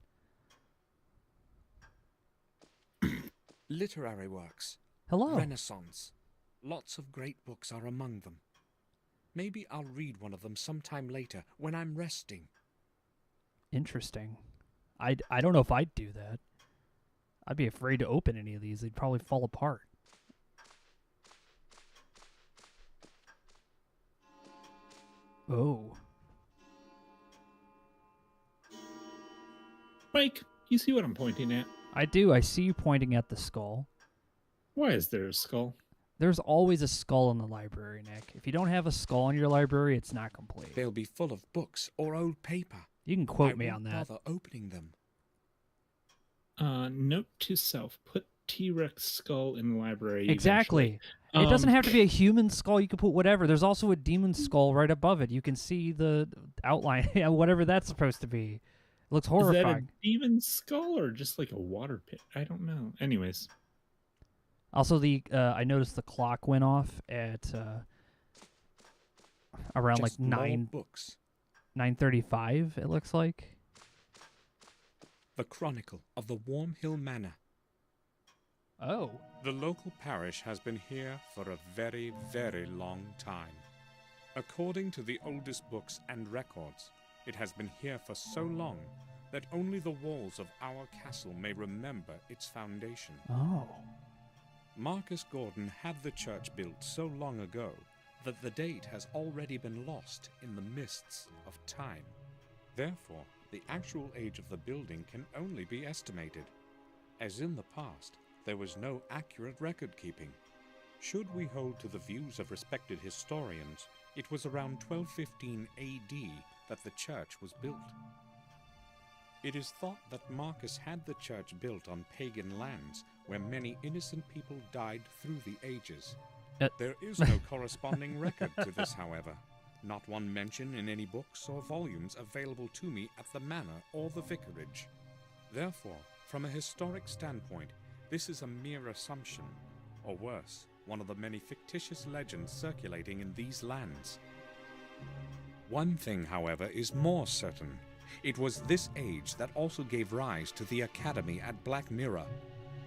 Literary works. Hello. Renaissance. Lots of great books are among them. Maybe I'll read one of them sometime later when I'm resting. Interesting. I don't know if I'd do that. I'd be afraid to open any of these. They'd probably fall apart. Oh. Mike, you see what I'm pointing at? I do. I see you pointing at the skull. Why is there a skull? There's always a skull in the library, Nick. If you don't have a skull in your library, it's not complete. They'll be full of books or old paper. You can quote I me won't on that. bother opening them. Note to self: put T-Rex skull in the library. Exactly. eventually. It doesn't have to be a human skull. You can put whatever. There's also a demon skull right above it. You can see the outline, whatever that's supposed to be. It looks Is that a horrifying. demon skull or just like a water pit? I don't know. Anyways, Also, I noticed the clock went off at around Just like more 9:35. It looks like. The Chronicle of the Warm Hill Manor. Oh. The local parish has been here for a very, very long time. According to the oldest books and records, it has been here for so long that only the walls of our castle may remember its foundation. Oh. Marcus Gordon had the church built so long ago that the date has already been lost in the mists of time. Therefore, the actual age of the building can only be estimated. As in the past, there was no accurate record keeping. Should we hold to the views of respected historians, it was around 1215 AD that the church was built. It is thought that Marcus had the church built on pagan lands where many innocent people died through the ages. There is no corresponding record to this, however. Not one mention in any books or volumes available to me at the manor or the vicarage. Therefore, From a historic standpoint, this is a mere assumption, or worse, one of the many fictitious legends circulating in these lands. One thing, however, is more certain. It was this age that also gave rise to the Academy at Black Mirror.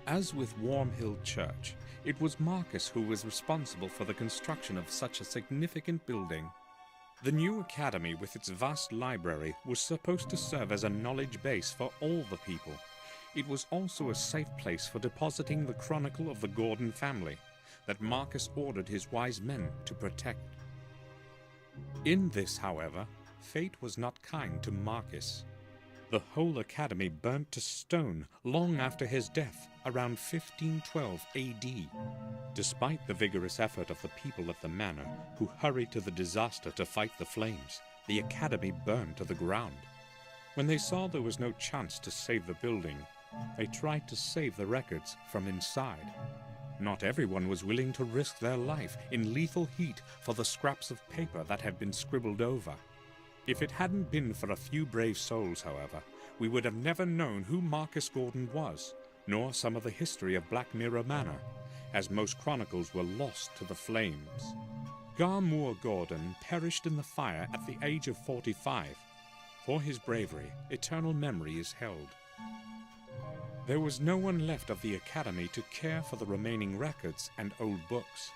As with Wormhill Church, it was Marcus who was responsible for the construction of such a significant building. The new academy, with its vast library, was supposed to serve as a knowledge base for all the people. It was also a safe place for depositing the chronicle of the Gordon family that Marcus ordered his wise men to protect. In this, however, fate was not kind to Marcus. The whole academy burnt to stone long after his death, around 1512 AD. Despite the vigorous effort of the people of the manor, who hurried to the disaster to fight the flames, the academy burned to the ground. When they saw there was no chance to save the building, they tried to save the records from inside. Not everyone was willing to risk their life in lethal heat for the scraps of paper that had been scribbled over. If it hadn't been for a few brave souls, however, we would have never known who Marcus Gordon was, nor some of the history of Black Mirror Manor, as most chronicles were lost to the flames. Garmoor Gordon perished in the fire at the age of 45. For his bravery, eternal memory is held. There was no one left of the Academy to care for the remaining records and old books.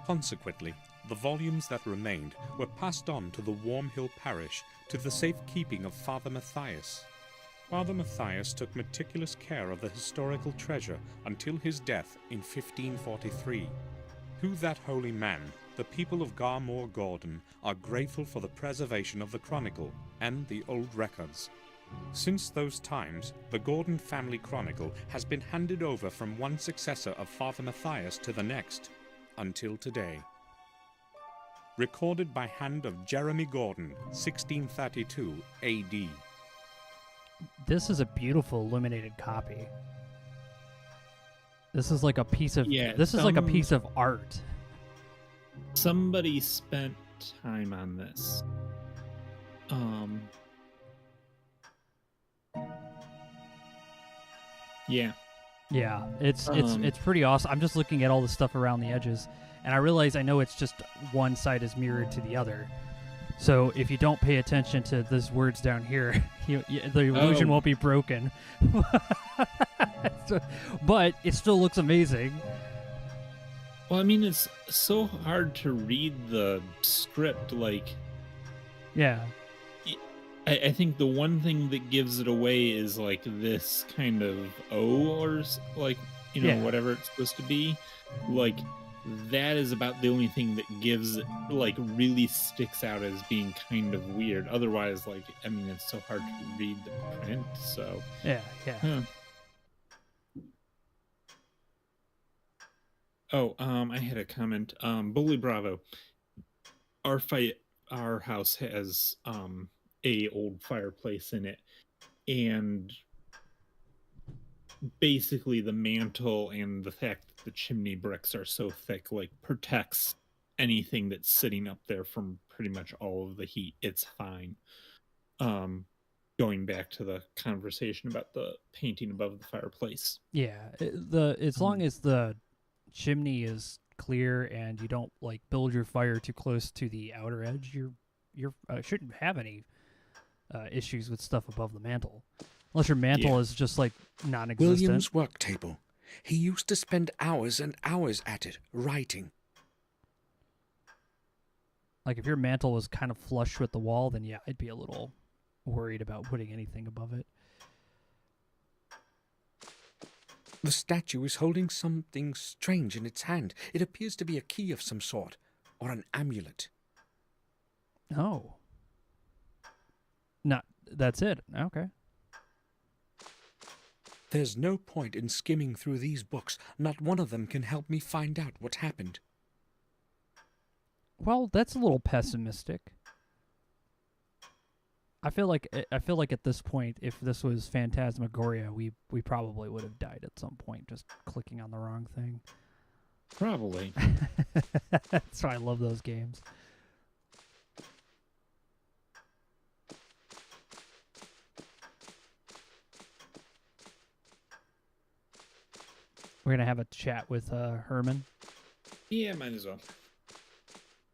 Consequently, the volumes that remained were passed on to the Wormhill parish to the safekeeping of Father Matthias. Father Matthias took meticulous care of the historical treasure until his death in 1543. To that holy man, the people of Garmoor Gordon are grateful for the preservation of the chronicle and the old records. Since those times, the Gordon family chronicle has been handed over from one successor of Father Matthias to the next, until today. Recorded by hand of Jeremy Gordon, 1632 AD. This is a beautiful illuminated copy. This is like a piece of like a piece of art. Somebody spent time on this. Yeah. Yeah, it's pretty awesome. I'm just looking at all the stuff around the edges, and I realize I know it's just one side is mirrored to the other. So if you don't pay attention to these words down here, the illusion won't be broken. But it still looks amazing. Well, I mean, it's so hard to read the script. Like, yeah. I think the one thing that gives it away is like this kind of O or like, whatever it's supposed to be. Like, that is about the only thing that gives it, like, really sticks out as being kind of weird. Otherwise, like, I mean, it's so hard to read the print. So yeah. Huh. Oh, I had a comment. Bully Bravo. Our house has a old fireplace in it, and basically the mantle and the fact that the chimney bricks are so thick like protects anything that's sitting up there from pretty much all of the heat. It's fine. Going back to the conversation about the painting above the fireplace. Yeah, as long as the chimney is clear and you don't like build your fire too close to the outer edge, you're shouldn't have any issues with stuff above the mantle, unless your mantle is just like non-existent. William's work table. He used to spend hours and hours at it, writing. Like if your mantle was kind of flush with the wall, then yeah, I'd be a little worried about putting anything above it. The statue is holding something strange in its hand. It appears to be a key of some sort, or an amulet. Oh. That's it. Okay. There's no point in skimming through these books. Not one of them can help me find out what happened. Well, that's a little pessimistic. I feel like at this point, if this was Phantasmagoria, we probably would have died at some point just clicking on the wrong thing. Probably. That's why I love those games. We're going to have a chat with Herman. Yeah, might as well.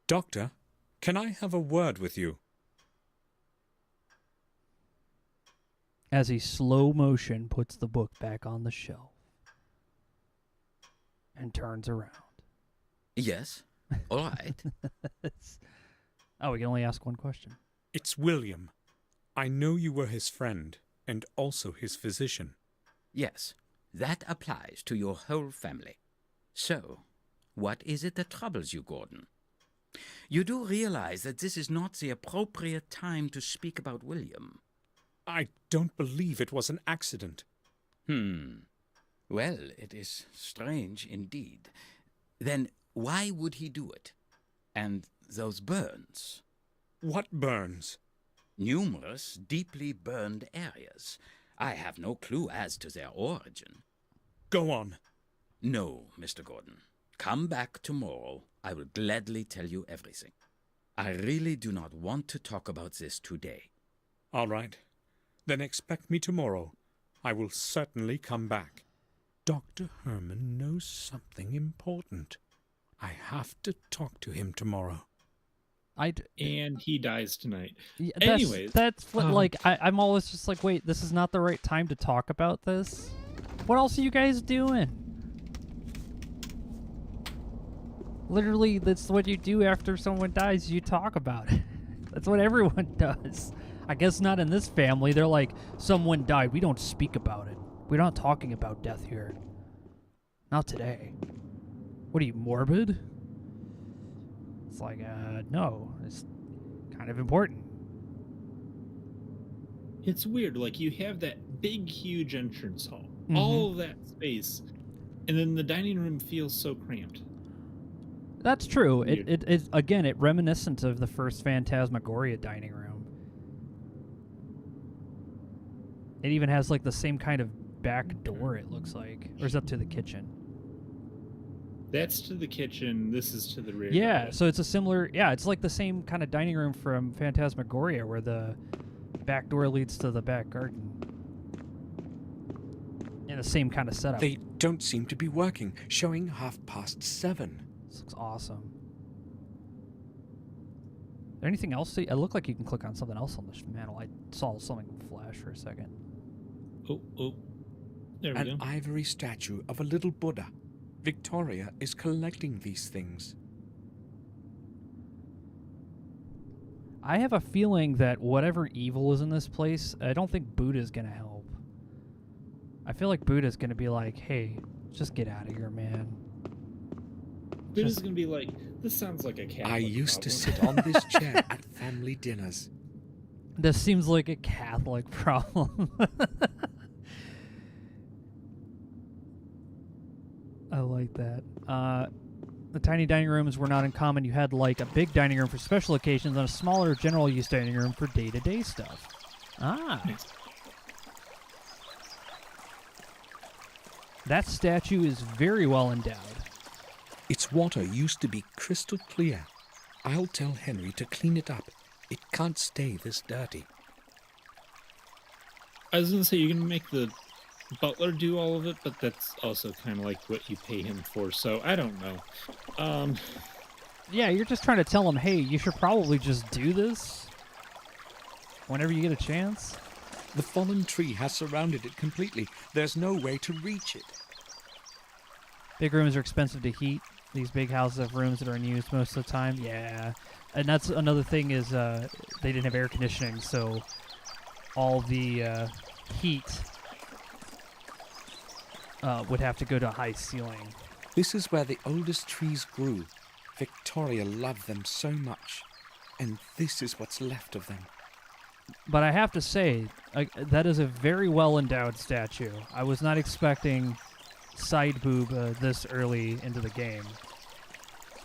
Doctor, can I have a word with you? As he slow motion puts the book back on the shelf and turns around. Yes? All right. Oh, we can only ask one question. It's William. I know you were his friend and also his physician. Yes, that applies to your whole family. So, what is it that troubles you, Gordon? You do realize that this is not the appropriate time to speak about William. I don't believe it was an accident. Well, it is strange indeed. Then why would he do it? And those burns? What burns? Numerous deeply burned areas. I have no clue as to their origin. Go on. No, Mr. Gordon. Come back tomorrow. I will gladly tell you everything. I really do not want to talk about this today. All right. Then expect me tomorrow. I will certainly come back. Dr. Herman knows something important. I have to talk to him tomorrow. And he dies tonight. Yeah, Anyways. that's what, like, I'm always just like, wait, this is not the right time to talk about this? What else are you guys doing? Literally, that's what you do after someone dies, you talk about it. That's what everyone does. I guess not in this family. They're like, someone died, we don't speak about it. We're not talking about death here. Not today. What are you, morbid? It's like, no, it's kind of important. It's weird. Like, you have that big, huge entrance hall, Mhm. all of that space, and then the dining room feels so cramped. That's true. Weird. It is, again, it reminiscent of the first Phantasmagoria dining room. It even has, like, the same kind of back door, it looks like. Or is that to the kitchen? That's to the kitchen. This is to the rear. Yeah, garden. so it's a similar... Yeah, it's like the same kind of dining room from Phantasmagoria, where the back door leads to the back garden. And the same kind of setup. They don't seem to be working, showing 7:30. This looks awesome. Is there anything else? It looked like you can click on something else on this mantle. I saw something flash for a second. Oh. There we An go. ivory statue of a little Buddha. Victoria is collecting these things. I have a feeling that whatever evil is in this place, I don't think Buddha's going to help. I feel like Buddha's going to be like, hey, just get out of here, man. Buddha's gonna be like, this sounds like a Catholic I used to problem." sit on this chair at family dinners. This seems like a Catholic problem. I like that. The tiny dining rooms were not uncommon. You had like a big dining room for special occasions and a smaller general use dining room for day-to-day stuff. Ah. Nice. That statue is very well endowed. Its water used to be crystal clear. I'll tell Henry to clean it up. It can't stay this dirty. I was gonna say you're gonna make the butler do all of it, but that's also kind of like what you pay him for. So I don't know. Yeah, you're just trying to tell him, hey, you should probably just do this whenever you get a chance. The fallen tree has surrounded it completely. There's no way to reach it. Big rooms are expensive to heat. These big houses have rooms that are unused most of the time. Yeah. And that's another thing is they didn't have air conditioning, so all the heat would have to go to a high ceiling. This is where the oldest trees grew. Victoria loved them so much. And this is what's left of them. But I have to say, that is a very well-endowed statue. I was not expecting side boob this early into the game.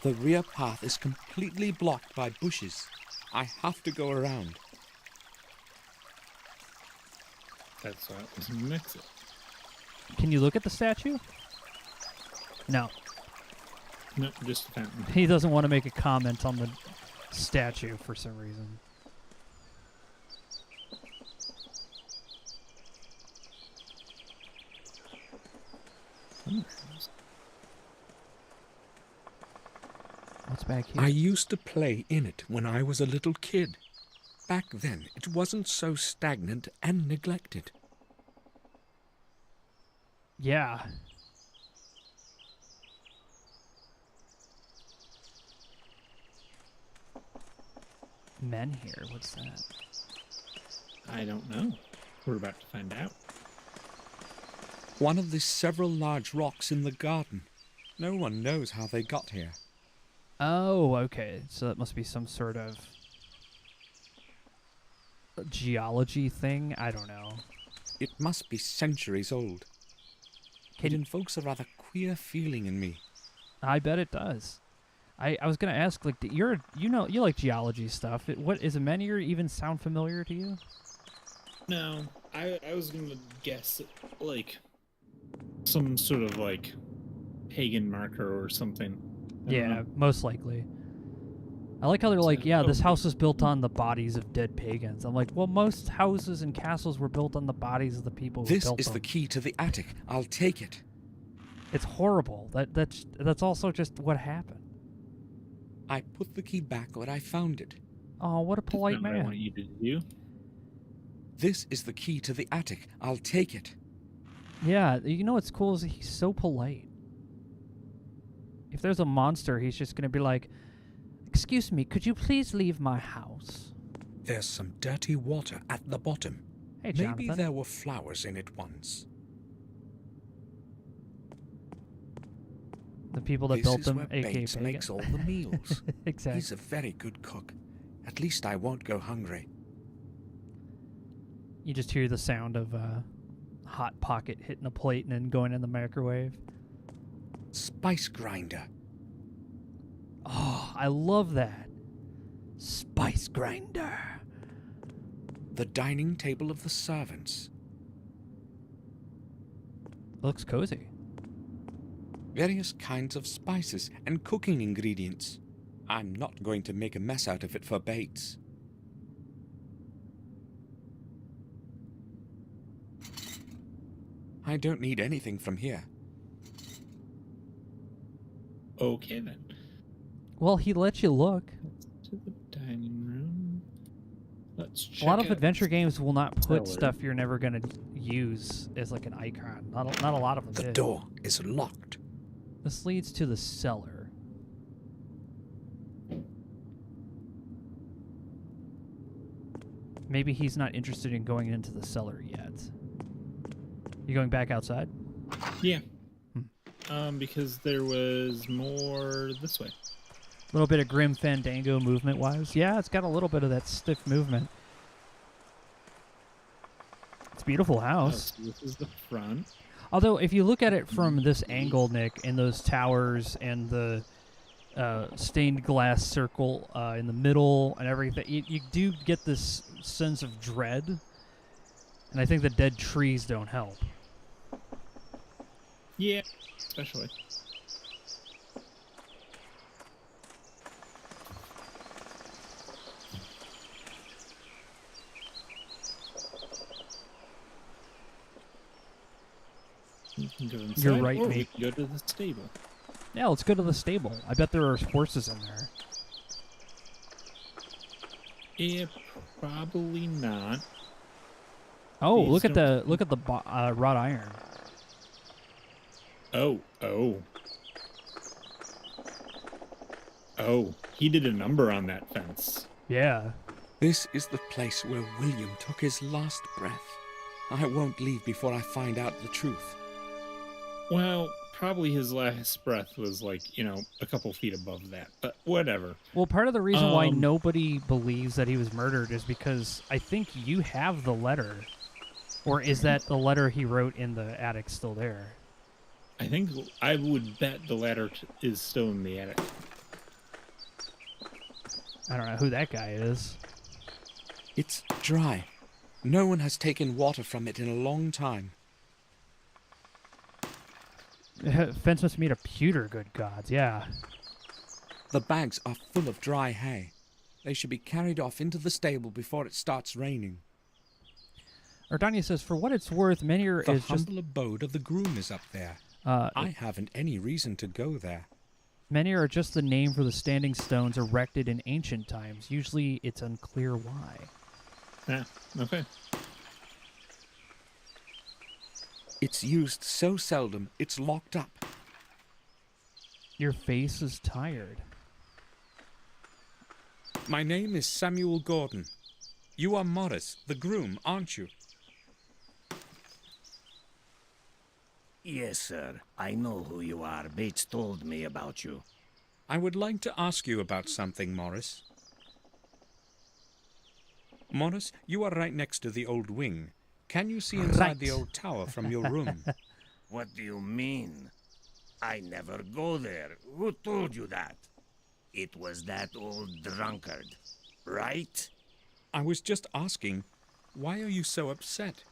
The rear path is completely blocked by bushes. I have to go around. That's why it was mix it. Can you look at the statue? No. No, just a fountain. He doesn't want to make a comment on the statue for some reason. What's back here? I used to play in it when I was a little kid. Back then, it wasn't so stagnant and neglected. Yeah. Men here, what's that? I don't know. We're about to find out. One of the several large rocks in the garden. No one knows how they got here. Oh, okay. So that must be some sort of geology thing? I don't know. It must be centuries old. It invokes a rather queer feeling in me. I bet it does. I was gonna ask, like, you like geology stuff. What is a menhir even sound familiar to you? No, I was gonna guess like some sort of like pagan marker or something. I don't Yeah, know. most likely. I like how they're like, So- yeah, this oh. house was built on the bodies of dead pagans. I'm like, well, most houses and castles were built on the bodies of the people who This built is them. the key to the attic. I'll take it. It's horrible. That's also just what happened. I put the key back where I found it. Oh, what a That's polite not what I want man. you to do. This is the key to the attic. I'll take it. Yeah, you know what's cool is he's so polite. If there's a monster, he's just gonna be like, "Excuse me, could you please leave my house?" There's some dirty water at the bottom. Hey, Maybe Jonathan. there were flowers in it once. The people that This built is them, where aka Bates pagan. makes all the meals. Exactly. He's a very good cook. At least I won't go hungry. You just hear the sound of Hot Pocket hitting a plate and then going in the microwave. Spice grinder. Oh, I love that. Spice grinder. The dining table of the servants. Looks cozy. Various kinds of spices and cooking ingredients. I'm not going to make a mess out of it for Bates. I don't need anything from here. Okay then. Well, he lets you look. To the dining room. Let's check A lot of out adventure games will not put cellar. stuff you're never gonna use as like an icon. Not a lot of them. The did. door is locked. This leads to the cellar. Maybe he's not interested in going into the cellar yet. You going back outside? Yeah. Because there was more this way. A little bit of Grim Fandango movement-wise. Yeah, it's got a little bit of that stiff movement. It's a beautiful Oh, house. so this is the front. Although, if you look at it from this angle, Nick, and those towers and the stained glass circle in the middle and everything, you do get this sense of dread. And I think the dead trees don't help. Yeah, especially. You can go inside, You're right, or we mate. can go to the stable. Yeah, let's go to the stable. I bet there are horses in there. Yeah, probably not. Oh, These look at don't- the wrought iron. Oh. Oh, he did a number on that fence. Yeah. This is the place where William took his last breath. I won't leave before I find out the truth. Well, probably his last breath was like, a couple feet above that, but whatever. Well, part of the reason why Um, nobody believes that he was murdered is because I think you have the letter. Or is that the letter he wrote in the attic still there? I think I would bet the ladder is still in the attic. I don't know who that guy is. It's dry. No one has taken water from it in a long time. Fence must meet a pewter, good gods, yeah. The bags are full of dry hay. They should be carried off into the stable before it starts raining. Ardania says, for what it's worth, Menhir The is just... humble abode of the groom is up there. I haven't any reason to go there. Many are just the name for the standing stones erected in ancient times. Usually it's unclear why. Yeah, okay. It's used so seldom, it's locked up. Your face is tired. My name is Samuel Gordon. You are Morris, the groom, aren't you? Yes, sir. I know who you are. Bates told me about you. I would like to ask you about something, Morris. Morris, you are right next to the old wing. Can you see inside the old tower from your room? What do you mean? I never go there. Who told you that? It was that old drunkard, right? I was just asking, why are you so upset?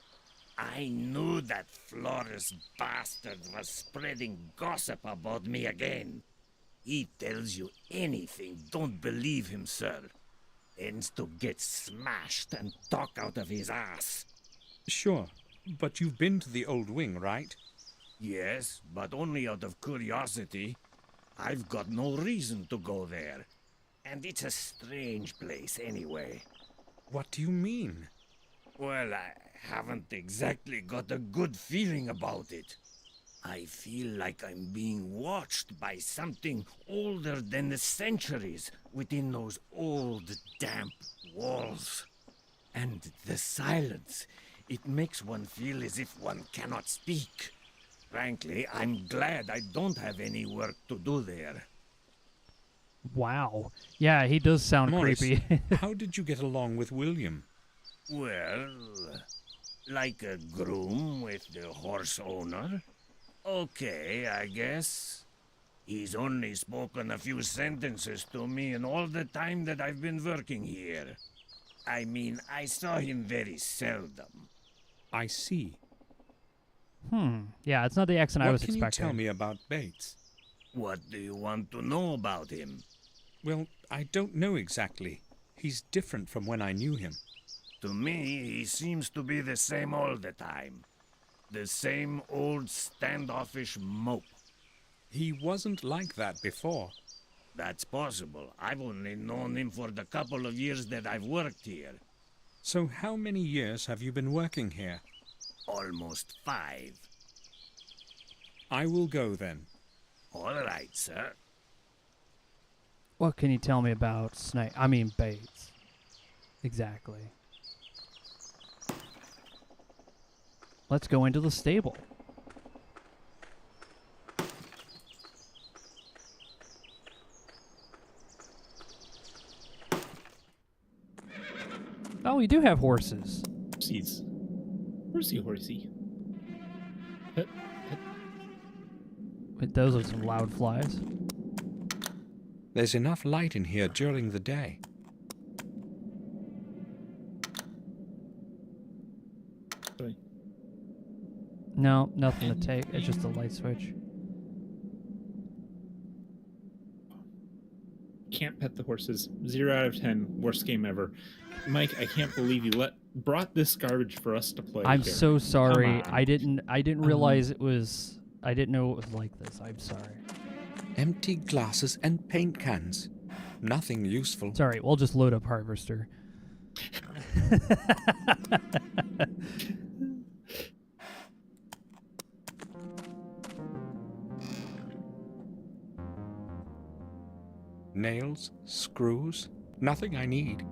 I knew that Flores bastard was spreading gossip about me again. He tells you anything. Don't believe him, sir. Ends to get smashed and talk out of his ass. Sure, but you've been to the old wing, right? Yes, but only out of curiosity. I've got no reason to go there. And it's a strange place anyway. What do you mean? Well, I haven't exactly got a good feeling about it. I feel like I'm being watched by something older than the centuries within those old, damp walls. And the silence, it makes one feel as if one cannot speak. Frankly, I'm glad I don't have any work to do there. Wow. Yeah, he does sound Morris, creepy. how did you get along with William? Well, like a groom with the horse owner. Okay, I guess. He's only spoken a few sentences to me in all the time that I've been working here. I mean, I saw him very seldom. I see. Yeah, it's not the accent I was What can expecting. you tell me about Bates? What do you want to know about him? Well, I don't know exactly. He's different from when I knew him. To me, he seems to be the same all the time. The same old standoffish mope. He wasn't like that before. That's possible. I've only known him for the couple of years that I've worked here. So how many years have you been working here? Almost 5. I will go then. All right, sir. What can you tell me about Bates? Exactly. Let's go into the stable. Oh, we do have horses. Horsies. Horsey. Hit. Wait, those are some loud flies. There's enough light in here during the day. Sorry. No, nothing to take. It's just a light switch. Can't pet the horses. 0 out of 10. Worst game ever. Mike, I can't believe you brought this garbage for us to play. I'm here. so sorry. Come on. I didn't realize it was. I didn't know it was like this. I'm sorry. Empty glasses and paint cans. Nothing useful. Sorry. We'll just load up Harvester. Nails, screws, nothing I need.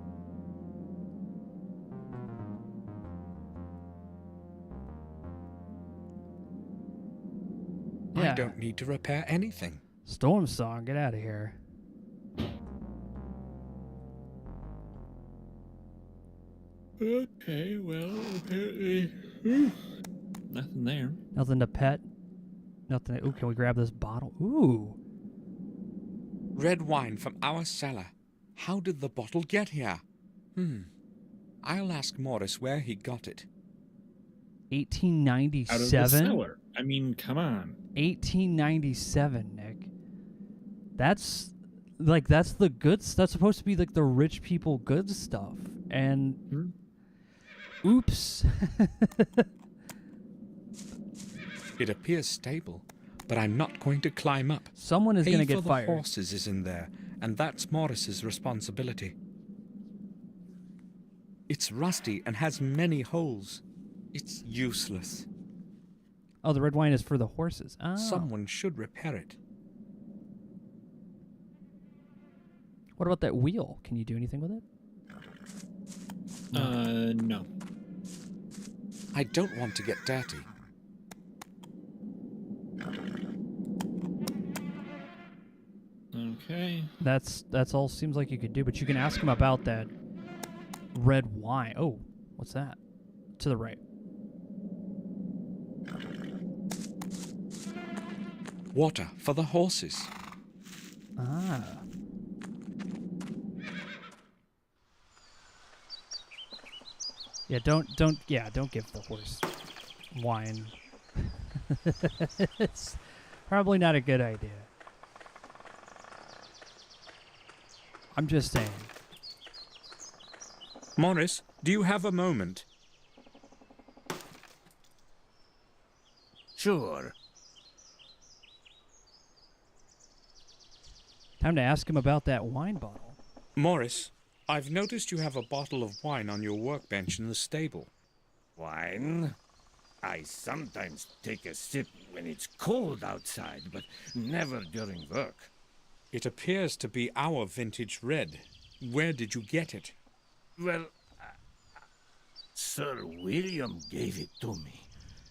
Yeah. I don't need to repair anything. Storm Song, get out of here. Okay, well, apparently... nothing there. Nothing to pet. Nothing. Ooh, can we grab this bottle? Ooh. Red wine from our cellar. How did the bottle get here? I'll ask Morris where he got it. 1897. Out of the cellar. I mean, come on. 1897, Nick. That's the good. That's supposed to be like the rich people good stuff. And oops. It appears stable. but I'm not going to climb up. Someone is going to Hay get for fired. the horses is in there, and that's Morris's responsibility. It's rusty and has many holes. It's useless. Oh, the red wine is for the horses. Oh. Someone should repair it. What about that wheel? Can you do anything with it? No. I don't want to get dirty. Okay. That's all seems like you could do, but you can ask him about that red wine. Oh, what's that? To the right. Water for the horses. Ah. Yeah, don't give the horse wine. It's probably not a good idea. I'm just saying. Morris, do you have a moment? Sure. Time to ask him about that wine bottle. Morris, I've noticed you have a bottle of wine on your workbench in the stable. Wine? I sometimes take a sip when it's cold outside, but never during work. It appears to be our vintage red. Where did you get it? Well, Sir William gave it to me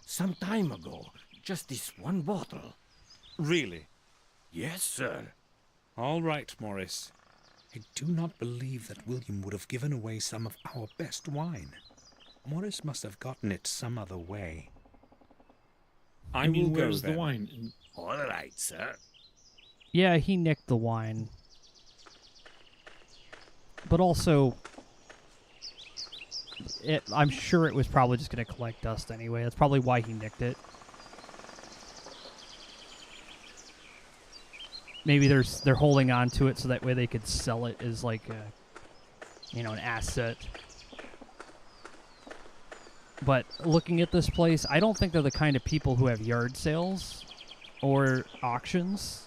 some time ago. Just this one bottle. Really? Yes, sir. All right, Morris. I do not believe that William would have given away some of our best wine. Morris must have gotten it some other way. I will go where's then. the wine? All right, sir. Yeah, he nicked the wine. But also, I'm sure it was probably just going to collect dust anyway. That's probably why he nicked it. Maybe they're holding on to it so that way they could sell it as like a, an asset. But looking at this place, I don't think they're the kind of people who have yard sales or auctions.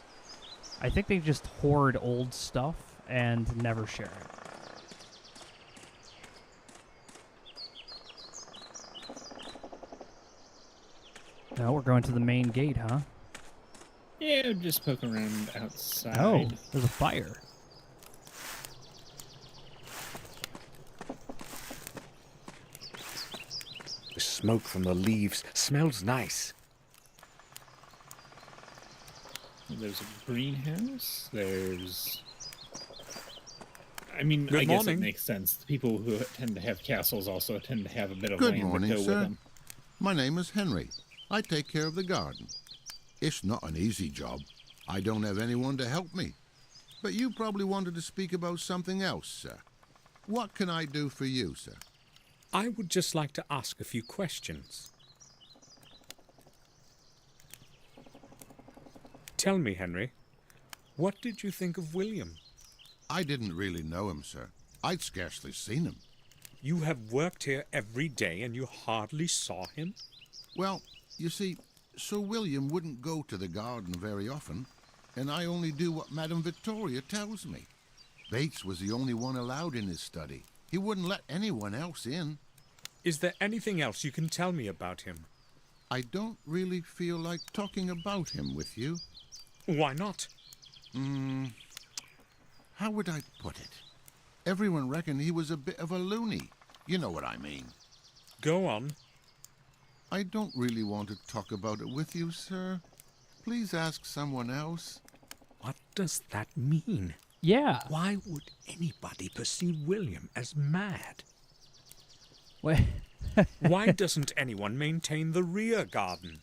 I think they just hoard old stuff and never share it. No, we're going to the main gate, huh? Yeah, just poke around outside. Oh, there's a fire. The smoke from the leaves smells nice. There's a greenhouse. There's... I mean, Good I guess morning. it makes sense. The people who tend to have castles also tend to have a bit of Good land morning, to go sir. with them. My name is Henry. I take care of the garden. It's not an easy job. I don't have anyone to help me. But you probably wanted to speak about something else, sir. What can I do for you, sir? I would just like to ask a few questions. Tell me, Henry, what did you think of William? I didn't really know him, sir. I'd scarcely seen him. You have worked here every day and you hardly saw him? Well, you see, Sir William wouldn't go to the garden very often, and I only do what Madame Victoria tells me. Bates was the only one allowed in his study. He wouldn't let anyone else in. Is there anything else you can tell me about him? I don't really feel like talking about him with you. Why not? How would I put it? Everyone reckoned he was a bit of a loony. You know what I mean. Go on. I don't really want to talk about it with you, sir. Please ask someone else. What does that mean? Yeah. Why would anybody perceive William as mad? Wait. Why doesn't anyone maintain the rear garden?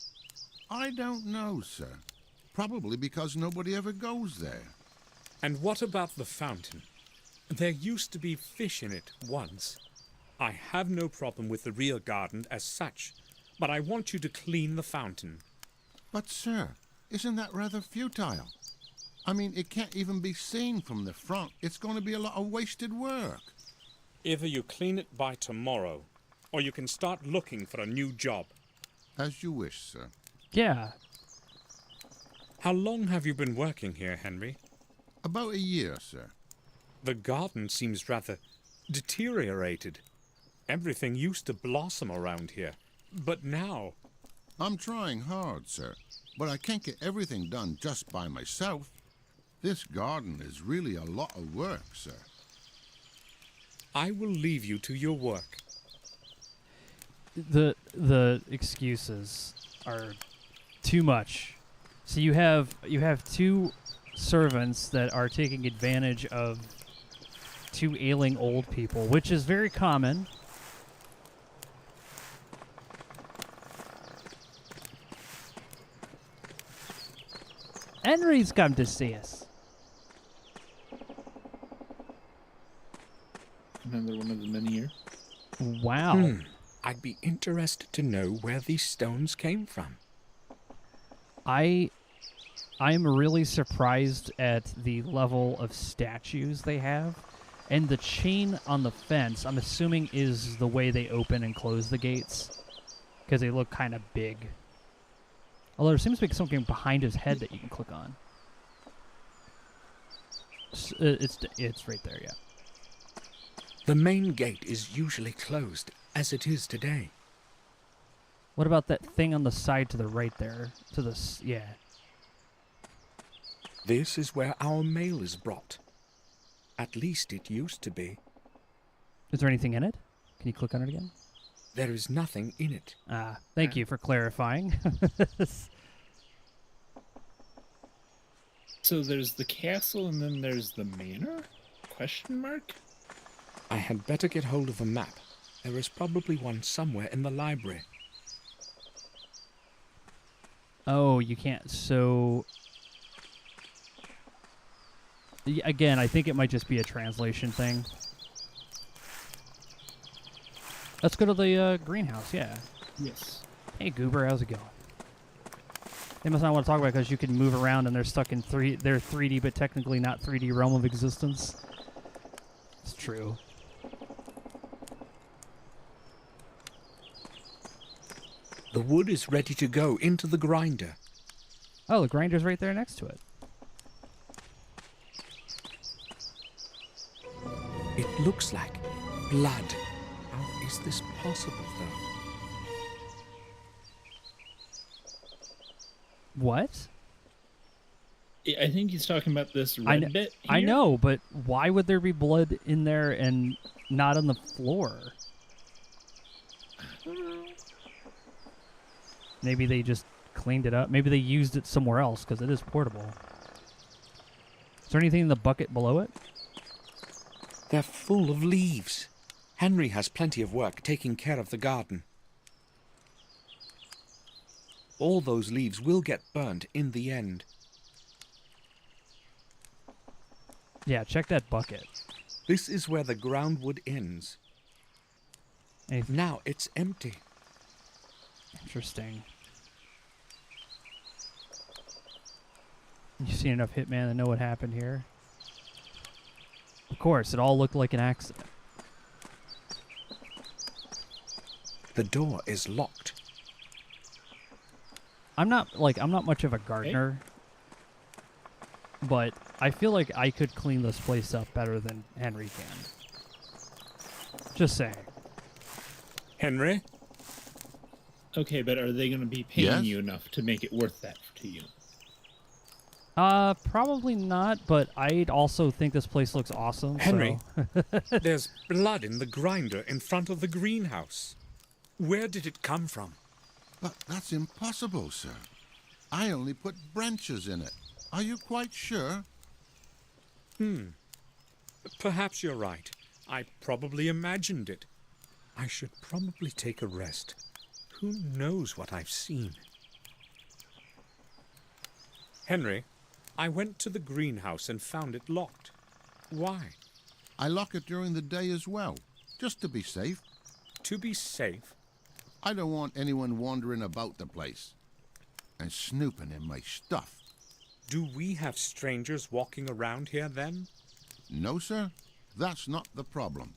I don't know, sir. Probably because nobody ever goes there. And what about the fountain? There used to be fish in it once. I have no problem with the rear garden as such, but I want you to clean the fountain. But, sir, isn't that rather futile? I mean, it can't even be seen from the front. It's going to be a lot of wasted work. Either you clean it by tomorrow, or you can start looking for a new job. As you wish, sir. Yeah. How long have you been working here, Henry? About a year, sir. The garden seems rather deteriorated. Everything used to blossom around here, but now... I'm trying hard, sir, but I can't get everything done just by myself. This garden is really a lot of work, sir. I will leave you to your work. The excuses are too much. So you have two servants that are taking advantage of two ailing old people, which is very common. Henry's come to see us. Another one of the many here. Wow. I'd be interested to know where these stones came from. I'm really surprised at the level of statues they have. And the chain on the fence, I'm assuming, is the way they open and close the gates. Because they look kind of big. Although there seems to be something behind his head that you can click on. It's right there, yeah. The main gate is usually closed, as it is today. What about that thing on the side to the right there? Yeah. This is where our mail is brought. At least it used to be. Is there anything in it? Can you click on it again? There is nothing in it. Thank you for clarifying. So there's the castle and then there's the manor? Question mark? I had better get hold of a map. There is probably one somewhere in the library. Oh, you can't. So... Again, I think it might just be a translation thing. Let's go to the greenhouse, yeah. Yes. Hey, Goober, how's it going? They must not want to talk about it because you can move around and they're stuck in they're 3D, but technically not 3D realm of existence. It's true. The wood is ready to go into the grinder. Oh, the grinder's right there next to it. It looks like blood. How is this possible, though? What? I think he's talking about this red bit here. I know, but why would there be blood in there and not on the floor? Maybe they just cleaned it up. Maybe they used it somewhere else because it is portable. Is there anything in the bucket below it? They're full of leaves. Henry has plenty of work taking care of the garden. All those leaves will get burnt in the end. Yeah, check that bucket. This is where the groundwood ends. Now it's empty. Interesting. You've seen enough Hitman to know what happened here. Of course, it all looked like an accident. The door is locked. I'm not much of a gardener, but I feel like I could clean this place up better than Henry can. Just saying. Henry? Okay, but are they going to be paying Yes? you enough to make it worth that to you? Probably not, but I also think this place looks awesome. Henry, so. there's blood in the grinder in front of the greenhouse. Where did it come from? But that's impossible, sir. I only put branches in it. Are you quite sure? Perhaps you're right. I probably imagined it. I should probably take a rest. Who knows what I've seen? Henry, I went to the greenhouse and found it locked. Why? I lock it during the day as well, just to be safe. To be safe? I don't want anyone wandering about the place and snooping in my stuff. Do we have strangers walking around here then? No, sir. That's not the problem.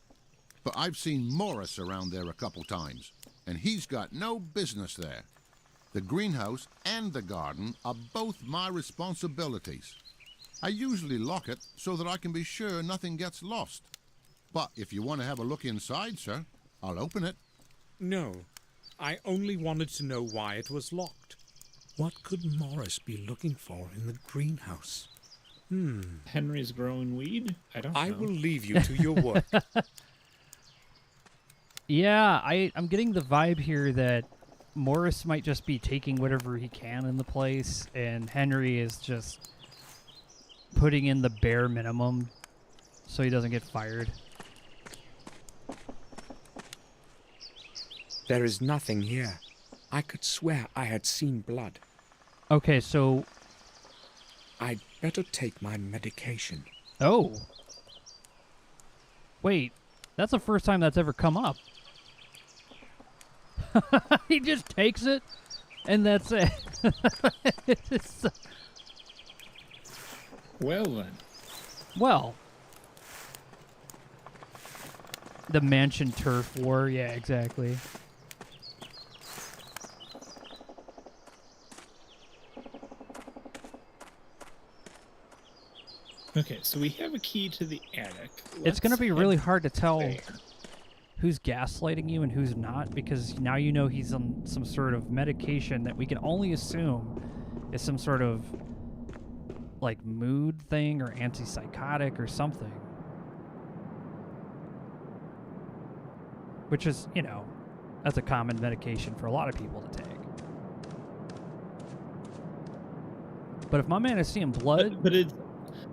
But I've seen Morris around there a couple times, and he's got no business there. The greenhouse and the garden are both my responsibilities. I usually lock it so that I can be sure nothing gets lost. But if you want to have a look inside, sir, I'll open it. No, I only wanted to know why it was locked. What could Morris be looking for in the greenhouse? Henry's growing weed? I don't know. I will leave you to your work. Yeah, I'm getting the vibe here that Morris might just be taking whatever he can in the place, and Henry is just putting in the bare minimum so he doesn't get fired. There is nothing here. I could swear I had seen blood. Okay, so... I'd better take my medication. Oh. Wait, that's the first time that's ever come up. He just takes it, and that's it. It's Well then. well. The mansion turf war, yeah, exactly. Okay, so we have a key to the attic. It's going to Let's be head really hard to tell there. who's gaslighting you and who's not, because now you know he's on some sort of medication that we can only assume is some sort of like mood thing or antipsychotic or something. Which is, you know, that's a common medication for a lot of people to take. But if my man is seeing blood...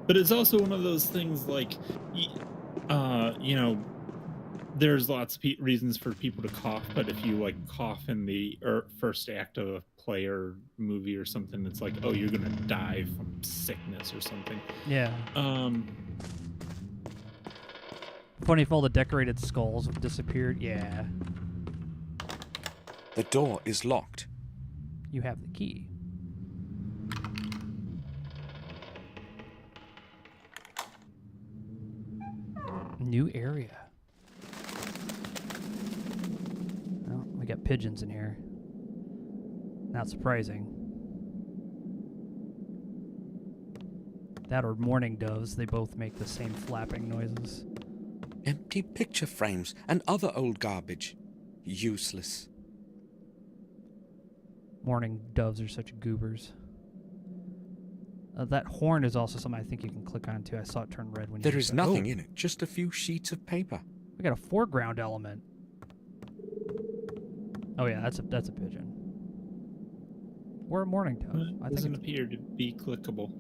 But it's also one of those things like, you know, there's lots of reasons for people to cough, but if you like cough in the first act of a play or movie or something, it's like, oh, you're gonna die from sickness or something. Yeah. Funny if all the decorated skulls have disappeared. Yeah. The door is locked. You have the key. New area. Well, we got pigeons in here. Not surprising. That or mourning doves, they both make the same flapping noises. Empty picture frames and other old garbage. Useless. Mourning doves are such goobers. That horn is also something I think you can click on too. I saw it turn red when you... There is nothing in it, just a few sheets of paper. We got a foreground element. Oh yeah, that's a pigeon. Or a mourning dove. I think Doesn't it's... appear to be clickable.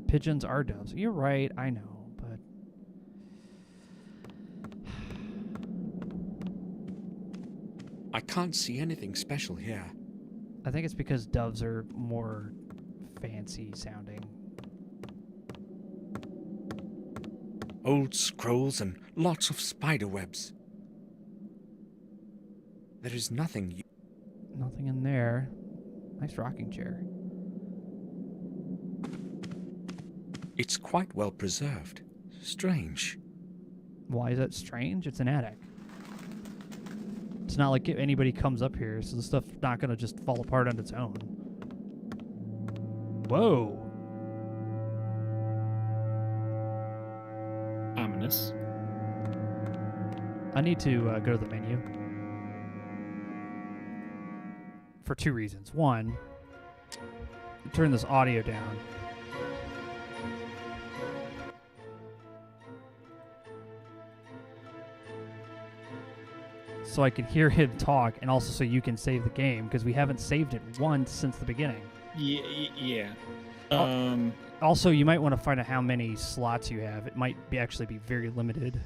Pigeons are doves. You're right, I know, but... I can't see anything special here. I think it's because doves are more fancy sounding. Old scrolls and lots of spider webs. There is nothing. Nothing in there. Nice rocking chair. It's quite well preserved. Strange. Why is that strange? It's an attic. It's not like anybody comes up here, so the stuff's not gonna just fall apart on its own. Whoa. Ominous. I need to go to the menu. For two reasons. One, turn this audio down. So I can hear him talk, and also so you can save the game, because we haven't saved it once since the beginning. Yeah. Also, you might want to find out how many slots you have. It might actually be very limited.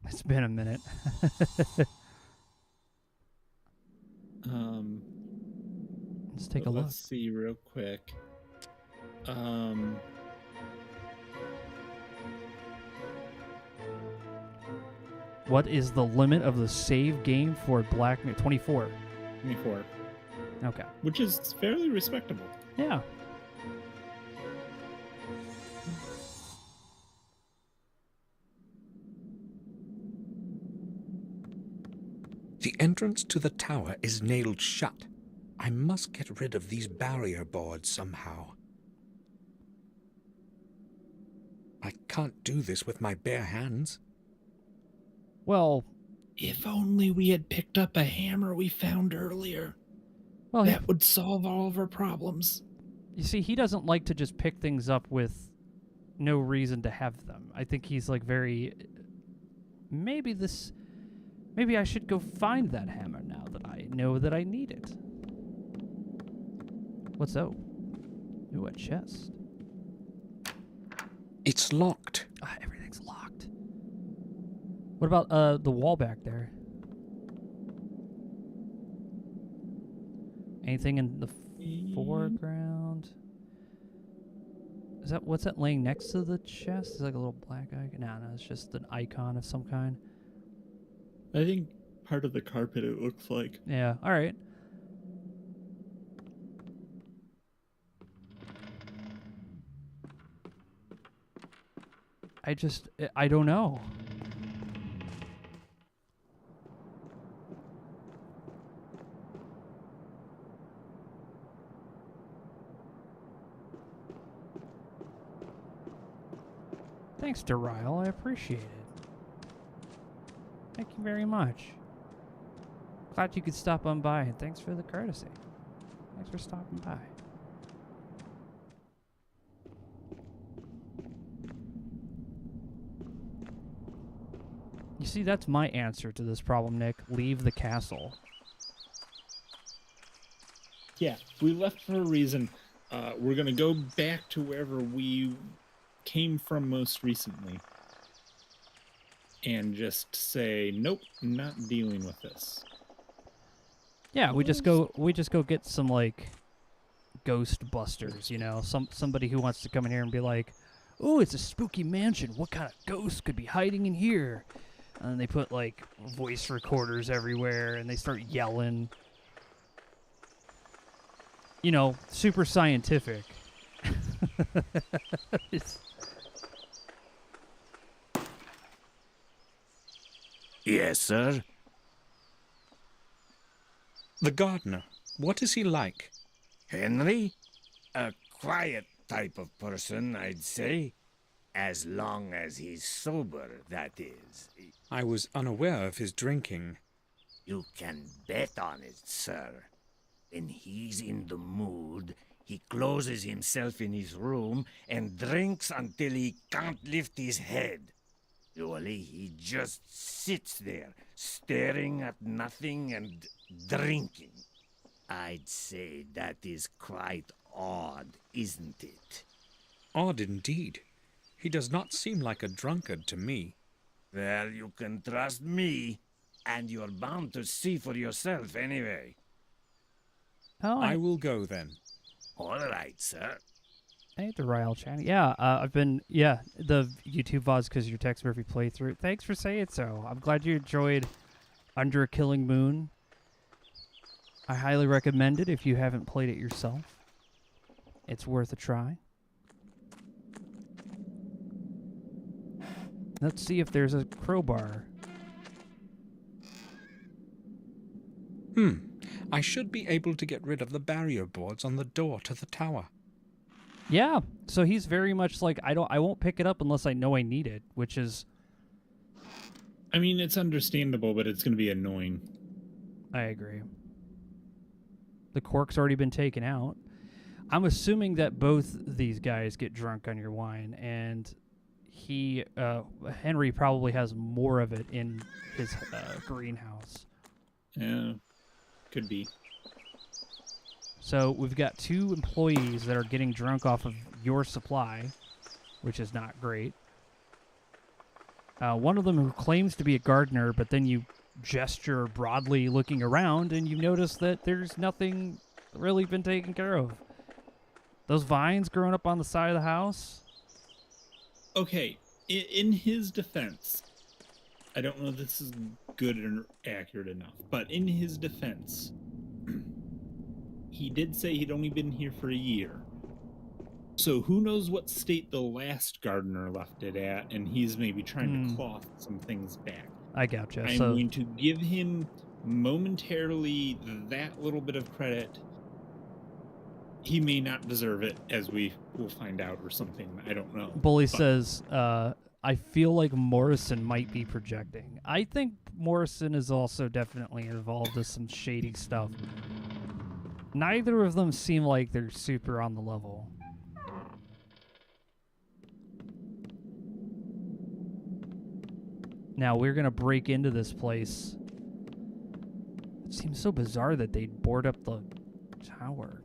It's been a minute. Let's take a look. Let's see real quick. What is the limit of the save game for Black Mirror? 24. 24. Okay. Which is fairly respectable. Yeah. entrance to the tower is nailed shut. I must get rid of these barrier boards somehow. I can't do this with my bare hands. Well, If only we had picked up a hammer we found earlier. well, That would solve all of our problems. you see, he doesn't like to just pick things up with no reason to have them. I think he's like very. Maybe I should go find that hammer now that I know that I need it. What's that? Ooh, a chest. It's locked. Everything's locked. What about the wall back there? Anything in the foreground? What's that laying next to the chest? Is it like a little black icon? No, it's just an icon of some kind. I think part of the carpet it looks like. Yeah, all right. I don't know. Thanks, Daryl. I appreciate it. Thank you very much. Glad you could stop on by, and thanks for the courtesy. Thanks for stopping by. You see, that's my answer to this problem, Nick. Leave the castle. Yeah, we left for a reason. We're going to go back to wherever we came from most recently. And just say, nope, not dealing with this. Yeah, we just go get some like ghost busters, you know, somebody who wants to come in here and be like, "Oh, it's a spooky mansion. What kind of ghost could be hiding in here?" And they put like voice recorders everywhere and they start yelling. You know, super scientific. Yes, sir. The gardener, what is he like? Henry? A quiet type of person, I'd say. As long as he's sober, that is. I was unaware of his drinking. You can bet on it, sir. When he's in the mood, he closes himself in his room and drinks until he can't lift his head. Usually he just sits there, staring at nothing and drinking. I'd say that is quite odd, isn't it? Odd indeed. He does not seem like a drunkard to me. Well, you can trust me, and you're bound to see for yourself anyway. Oh, I will go then. All right, sir. Hey, Daryl Chan. Yeah, the YouTube VODs because your Tex Murphy playthrough. Thanks for saying so. I'm glad you enjoyed Under a Killing Moon. I highly recommend it if you haven't played it yourself. It's worth a try. Let's see if there's a crowbar. I should be able to get rid of the barrier boards on the door to the tower. Yeah, so he's very much like, I won't pick it up unless I know I need it, which is... I mean, it's understandable, but it's going to be annoying. I agree. The cork's already been taken out. I'm assuming that both these guys get drunk on your wine, and Henry probably has more of it in his greenhouse. Yeah, could be. So we've got 2 employees that are getting drunk off of your supply, which is not great. One of them who claims to be a gardener, but then you gesture broadly looking around and you notice that there's nothing really been taken care of. Those vines growing up on the side of the house. Okay, in his defense, I don't know if this is good or accurate enough, but in his defense, he did say he'd only been here for a year. So who knows what state the last gardener left it at, and he's maybe trying to claw some things back. I gotcha. I'm going to give him momentarily that little bit of credit, he may not deserve it, as we will find out, or something. I don't know. Bully says, I feel like Morrison might be projecting. I think Morrison is also definitely involved in some shady stuff. Neither of them seem like they're super on the level. Now, we're going to break into this place. It seems so bizarre that they'd board up the tower.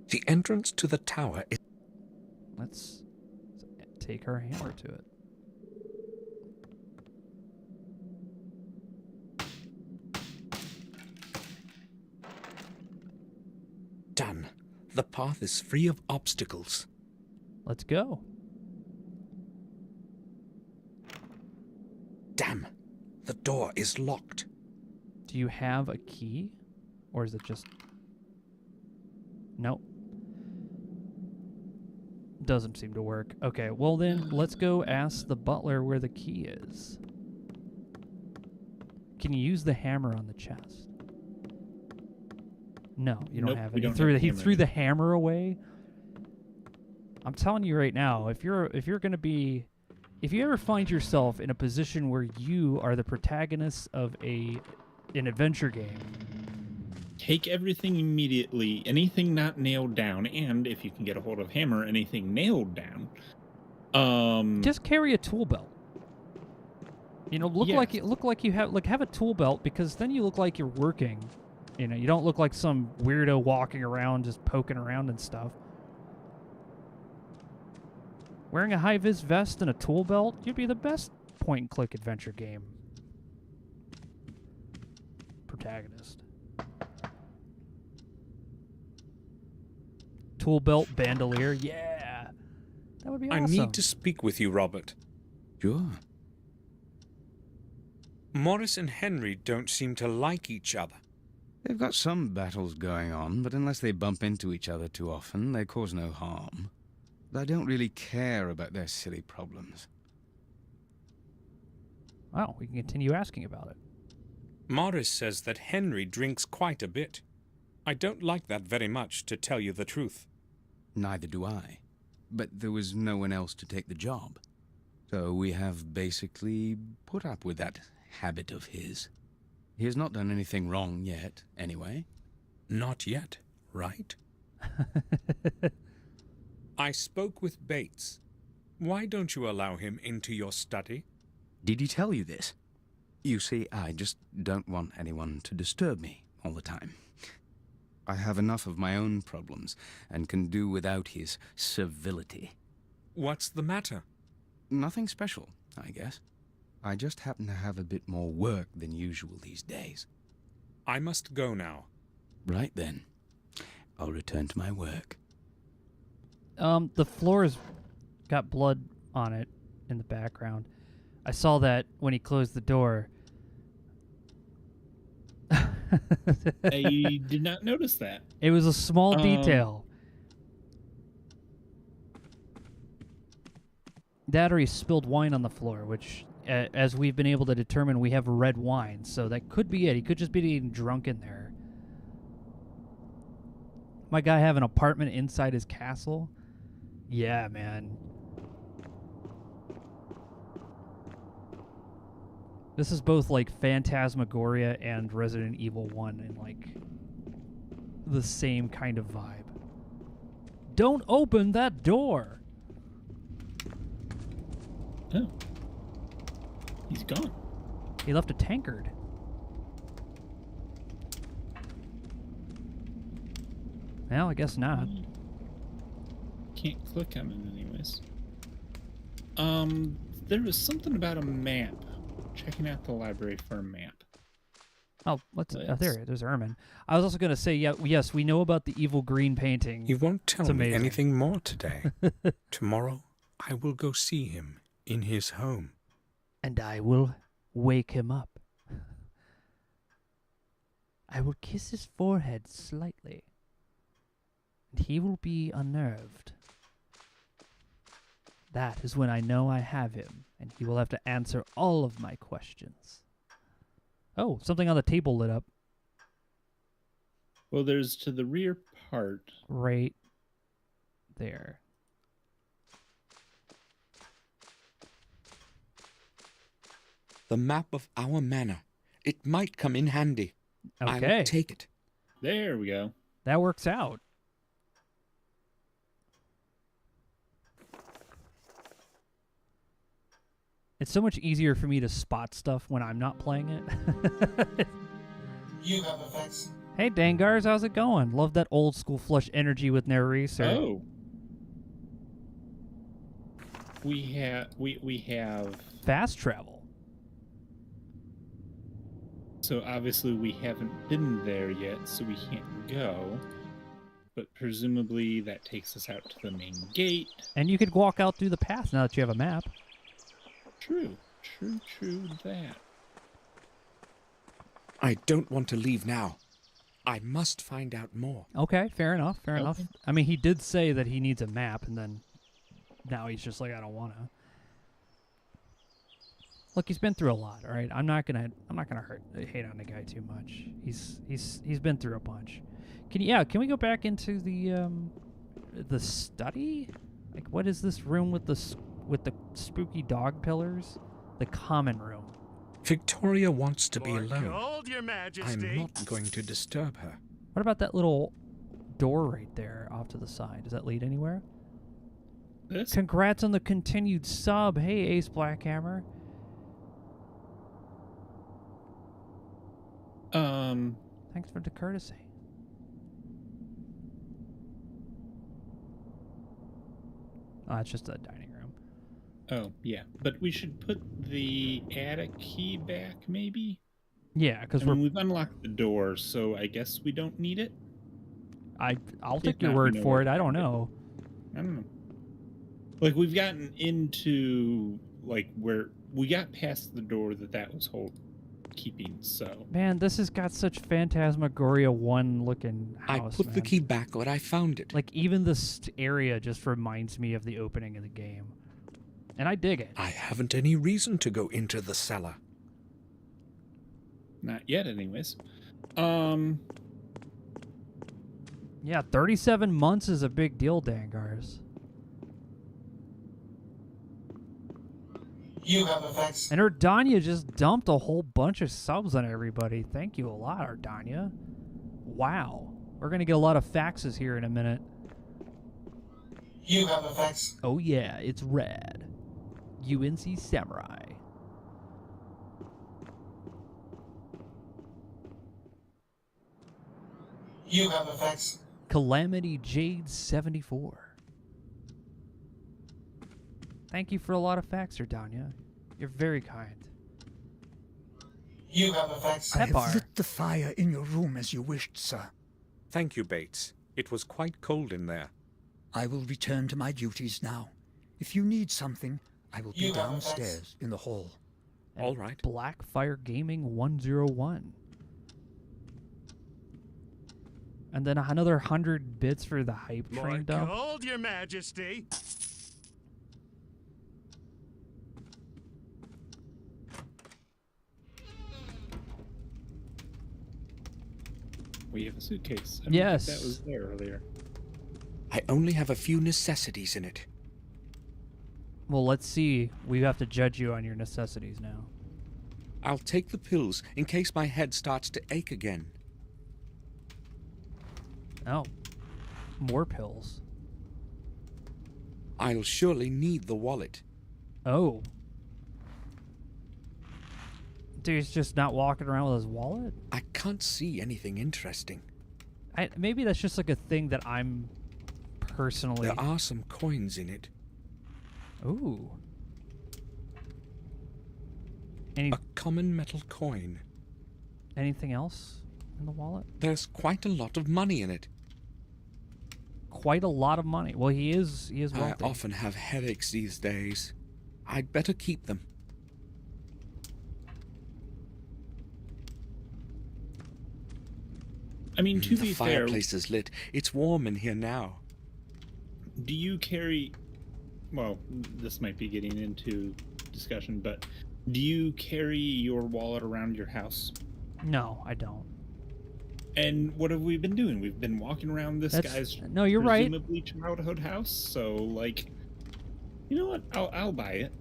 The entrance to the tower is... Let's take our hammer to it. done. The path is free of obstacles. Let's go. Damn, the door is locked. Do you have a key? Or is it just... Nope. Doesn't seem to work. Okay, well then, let's go ask the butler where the key is. Can you use the hammer on the chest? No, you don't have it. He threw the hammer away. I'm telling you right now, if you ever find yourself in a position where you are the protagonist of an adventure game, take everything immediately, anything not nailed down, and if you can get a hold of hammer, anything nailed down. Just carry a tool belt. You know, look like you have a tool belt, because then you look like you're working. You know, you don't look like some weirdo walking around just poking around and stuff. Wearing a high-vis vest and a tool belt, you'd be the best point-and-click adventure game protagonist. Tool belt, bandolier, yeah! That would be awesome. I need to speak with you, Robert. Sure. Morris and Henry don't seem to like each other. They've got some battles going on, but unless they bump into each other too often, they cause no harm. I don't really care about their silly problems. Well, we can continue asking about it. Morris says that Henry drinks quite a bit. I don't like that very much, to tell you the truth. Neither do I. But there was no one else to take the job. So we have basically put up with that habit of his. He has not done anything wrong yet, anyway. Not yet, right? I spoke with Bates. Why don't you allow him into your study? Did he tell you this? You see, I just don't want anyone to disturb me all the time. I have enough of my own problems and can do without his civility. What's the matter? Nothing special, I guess. I just happen to have a bit more work than usual these days. I must go now. Right then. I'll return to my work. The floor's got blood on it in the background. I saw that when he closed the door. I did not notice that. It was a small detail. That or he spilled wine on the floor, which, as we've been able to determine, we have red wine, so that could be it. He could just be getting drunk in there. My guy have an apartment inside his castle? Yeah, man. This is both like Phantasmagoria and Resident Evil 1 in like the same kind of vibe. Don't open that door! Oh. He's gone. He left a tankard. Well, I guess not. Can't click on it anyways. There was something about a map. Checking out the library for a map. Oh, there's Ermin. I was also going to say, yes, we know about the evil green painting. You won't tell me anything more today. Tomorrow, I will go see him in his home. And I will wake him up. I will kiss his forehead slightly. And he will be unnerved. That is when I know I have him, and he will have to answer all of my questions. Oh, something on the table lit up. Well, there's to the rear part. Right there. The map of our manor. It might come in handy. I Okay. will take it. There we go. That works out. It's so much easier for me to spot stuff when I'm not playing it. You have effects. Hey, Dangars, how's it going? Love that old school flush energy with Naresar. Oh. We have Fast travel. So obviously we haven't been there yet, so we can't go. But presumably that takes us out to the main gate. And you could walk out through the path now that you have a map. True that. I don't want to leave now. I must find out more. Okay, fair enough, fair enough. Okay. I mean, he did say that he needs a map, and then now he's just like, I don't want to. Look, he's been through a lot, all right? I'm not gonna hate on the guy too much. He's been through a bunch. Can we go back into the study? Like, what is this room with the spooky dog pillars? The common room. Victoria wants to be alone. Behold, Your Majesty. I'm not going to disturb her. What about that little door right there off to the side? Does that lead anywhere? This? Congrats on the continued sub. Hey, Ace Blackhammer. Thanks for the courtesy. Oh, it's just a dining room. Oh, yeah. But we should put the attic key back, maybe? Yeah, because we've unlocked the door, so I guess we don't need it? I'll take If your not, word we know for where it. to I don't find it. know. I don't know. Like, we've gotten into, like, where we got past the door that was keeping, so. Man, this has got such Phantasmagoria 1 looking I house, put the man. key back where I found it. Like, even this area just reminds me of the opening of the game. And I dig it. I haven't any reason to go into the cellar. Not yet, anyways. Yeah, 37 months is a big deal, Dangars. You have effects. And Ardania just dumped a whole bunch of subs on everybody. Thank you a lot, Ardania. Wow. We're going to get a lot of faxes here in a minute. You have effects. Oh yeah, it's rad. UNC Samurai. You have effects. Calamity Jade 74. Thank you for a lot of facts, Ardania. You're very kind. You have effects. I Pepar. have lit the fire in your room as you wished, sir. Thank you, Bates. It was quite cold in there. I will return to my duties now. If you need something, I will be You have downstairs in the hall. And All right. Blackfire Gaming 101. And then another 100 bits for the hype train dump. Behold, Your Majesty. We have a suitcase. I don't Yes. think that was there earlier. I only have a few necessities in it. Well, let's see. We have to judge you on your necessities now. I'll take the pills in case my head starts to ache again. Oh. More pills. I'll surely need the wallet. Oh. Dude's just not walking around with his wallet? I can't see anything interesting. Maybe that's just like a thing that I'm personally... There are some coins in it. Ooh. A common metal coin. Anything else in the wallet? There's quite a lot of money in it. Quite a lot of money. Well, he is I wealthy. often have headaches these days. I'd better keep them. I mean, to The be fair, fireplace is lit. It's warm in here now. do you carry well, this might be getting into discussion, but do you carry your wallet around your house? No, I don't. And what have we been doing? We've been walking around this guy's no, you're right. presumably childhood house. So, like, you know what? I'll buy it.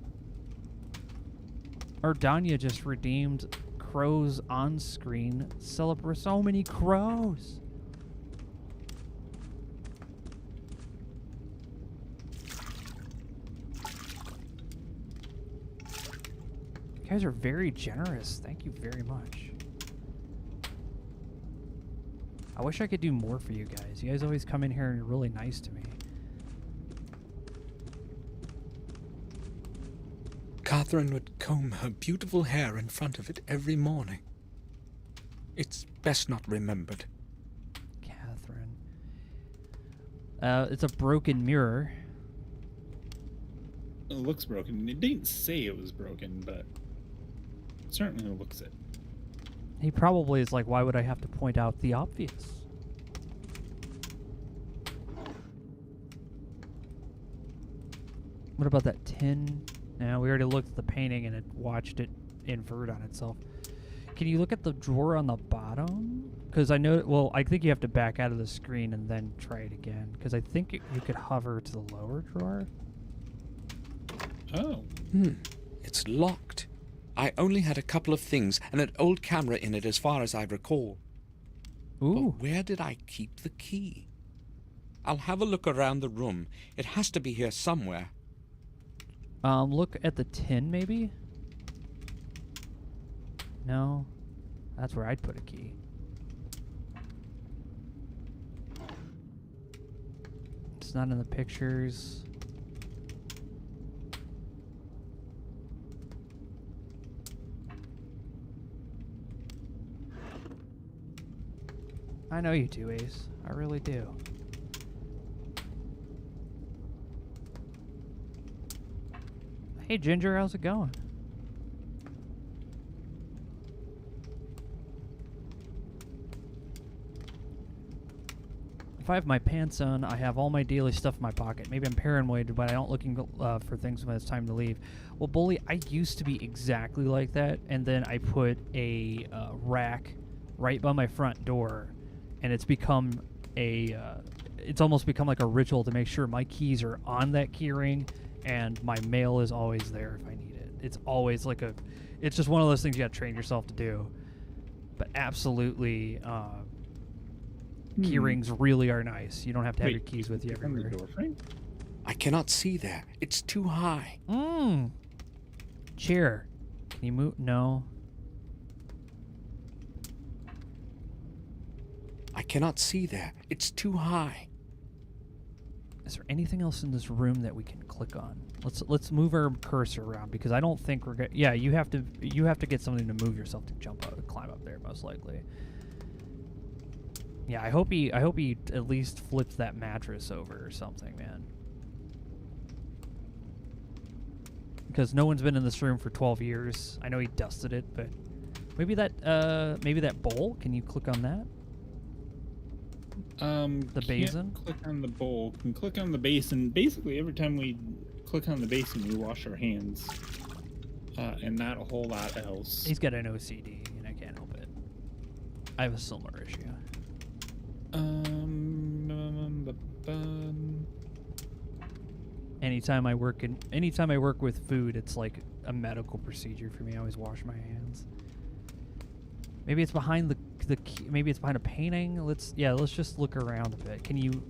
Ardania just redeemed crows on screen. Celebrate so many crows. You guys are very generous. Thank you very much. I wish I could do more for you guys. You guys always come in here and you're really nice to me. Catherine would comb her beautiful hair in front of it every morning. It's best not remembered. Catherine. It's a broken mirror. It looks broken. It didn't say it was broken, but it certainly looks it. He probably is like, why would I have to point out the obvious? What about that tin? No, we already looked at the painting and it watched it invert on itself. Can you look at the drawer on the bottom? Because I know, well, I think you have to back out of the screen and then try it again. Because I think you could hover to the lower drawer. Oh. It's locked. I only had a couple of things and an old camera in it as far as I recall. Ooh. But where did I keep the key? I'll have a look around the room. It has to be here somewhere. Look at the tin, maybe? No. That's where I'd put a key. It's not in the pictures. I know you do, Ace. I really do. Hey, Ginger, how's it going? If I have my pants on, I have all my daily stuff in my pocket. Maybe I'm paranoid, but I don't looking for things when it's time to leave. Well, Bully, I used to be exactly like that, and then I put a rack right by my front door, and it's become a, it's almost become like a ritual to make sure my keys are on that keyring, and my mail is always there if I need it. It's always like it's just one of those things you gotta train yourself to do. But absolutely, key rings really are nice. You don't have to have your keys with you everywhere. Door frame? I cannot see there. It's too high. Chair. Can you move? No. I cannot see there. It's too high. Is there anything else in this room that we can click on? Let's move our cursor around because I don't think we're yeah, you have to get something to move yourself to jump up, climb up there most likely. Yeah, I hope he at least flips that mattress over or something, man. Because no one's been in this room for 12 years. I know he dusted it, but maybe that bowl. Can you click on that? The basin? Click on the bowl. Can click on the basin. Basically, every time we click on the basin, we wash our hands, and not a whole lot else. He's got an OCD, and I can't help it. I have a similar issue. Anytime I work with food, it's like a medical procedure for me. I always wash my hands. Maybe it's behind the key, maybe it's behind a painting. Let's just look around a bit. Can you?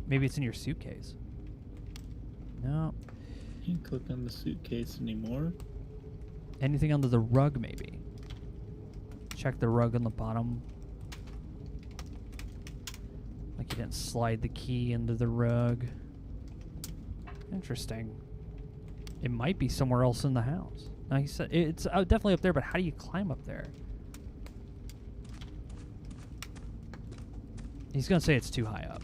Maybe it's in your suitcase. No. Can't click on the suitcase anymore. Anything under the rug, maybe. Check the rug on the bottom. Like you didn't slide the key into the rug. Interesting. It might be somewhere else in the house. Now he said it's definitely up there, but how do you climb up there? He's gonna say it's too high up.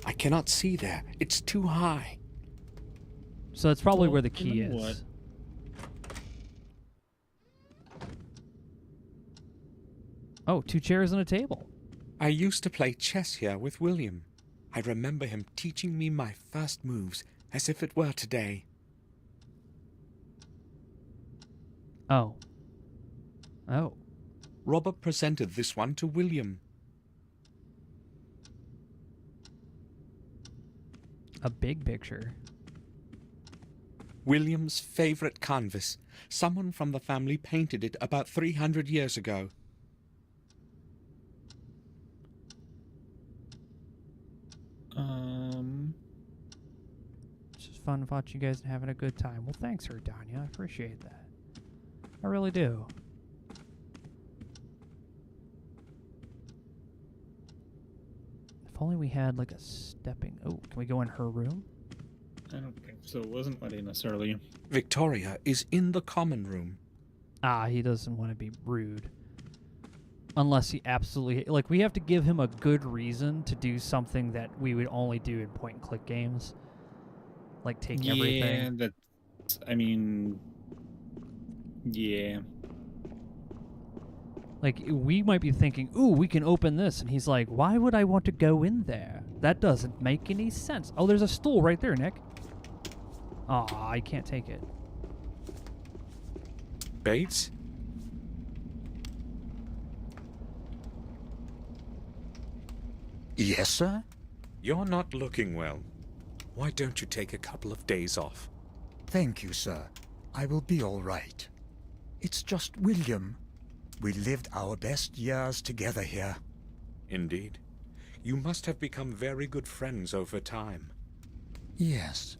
I cannot see there. It's too high. So it's probably where the key is. What? Oh, 2 chairs and a table. I used to play chess here with William. I remember him teaching me my first moves as if it were today. Oh. Oh. Robert presented this one to William. A big picture. William's favorite canvas. Someone from the family painted it about 300 years ago. It's just fun watching you guys having a good time. Well, thanks, Erdania. I appreciate that. I really do. If only we had like a stepping... Oh, can we go in her room? I don't think so. It wasn't letting us earlier. Victoria is in the common room. Ah, he doesn't want to be rude. Unless he absolutely... Like, we have to give him a good reason to do something that we would only do in point-and-click games. Like, take everything. Yeah, that's... I mean... Yeah. Like, we might be thinking, ooh, we can open this. And he's like, why would I want to go in there? That doesn't make any sense. Oh, there's a stool right there, Nick. Aw, I can't take it. Bates? Yes, sir? You're not looking well. Why don't you take a couple of days off? Thank you, sir. I will be all right. It's just William. We lived our best years together here. Indeed. You must have become very good friends over time. Yes.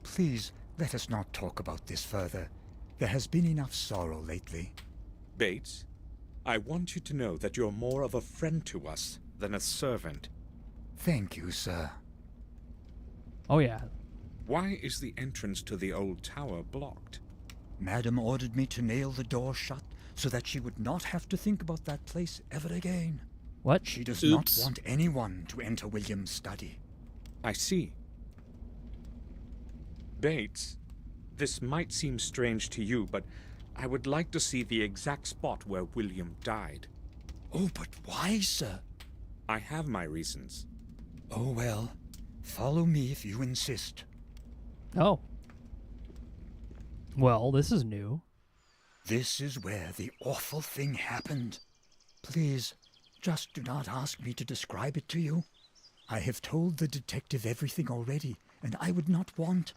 Please, let us not talk about this further. There has been enough sorrow lately. Bates, I want you to know that you're more of a friend to us than a servant. Thank you, sir. Oh, yeah. Why is the entrance to the old tower blocked? Madam ordered me to nail the door shut so that she would not have to think about that place ever again. What? She does Oops. not want anyone to enter William's study. I see. Bates, this might seem strange to you, but I would like to see the exact spot where William died. Oh, but why, sir? I have my reasons. Oh, well. Follow me if you insist. Oh. Well, this is new. This is where the awful thing happened. Please, just do not ask me to describe it to you. I have told the detective everything already, and I would not want...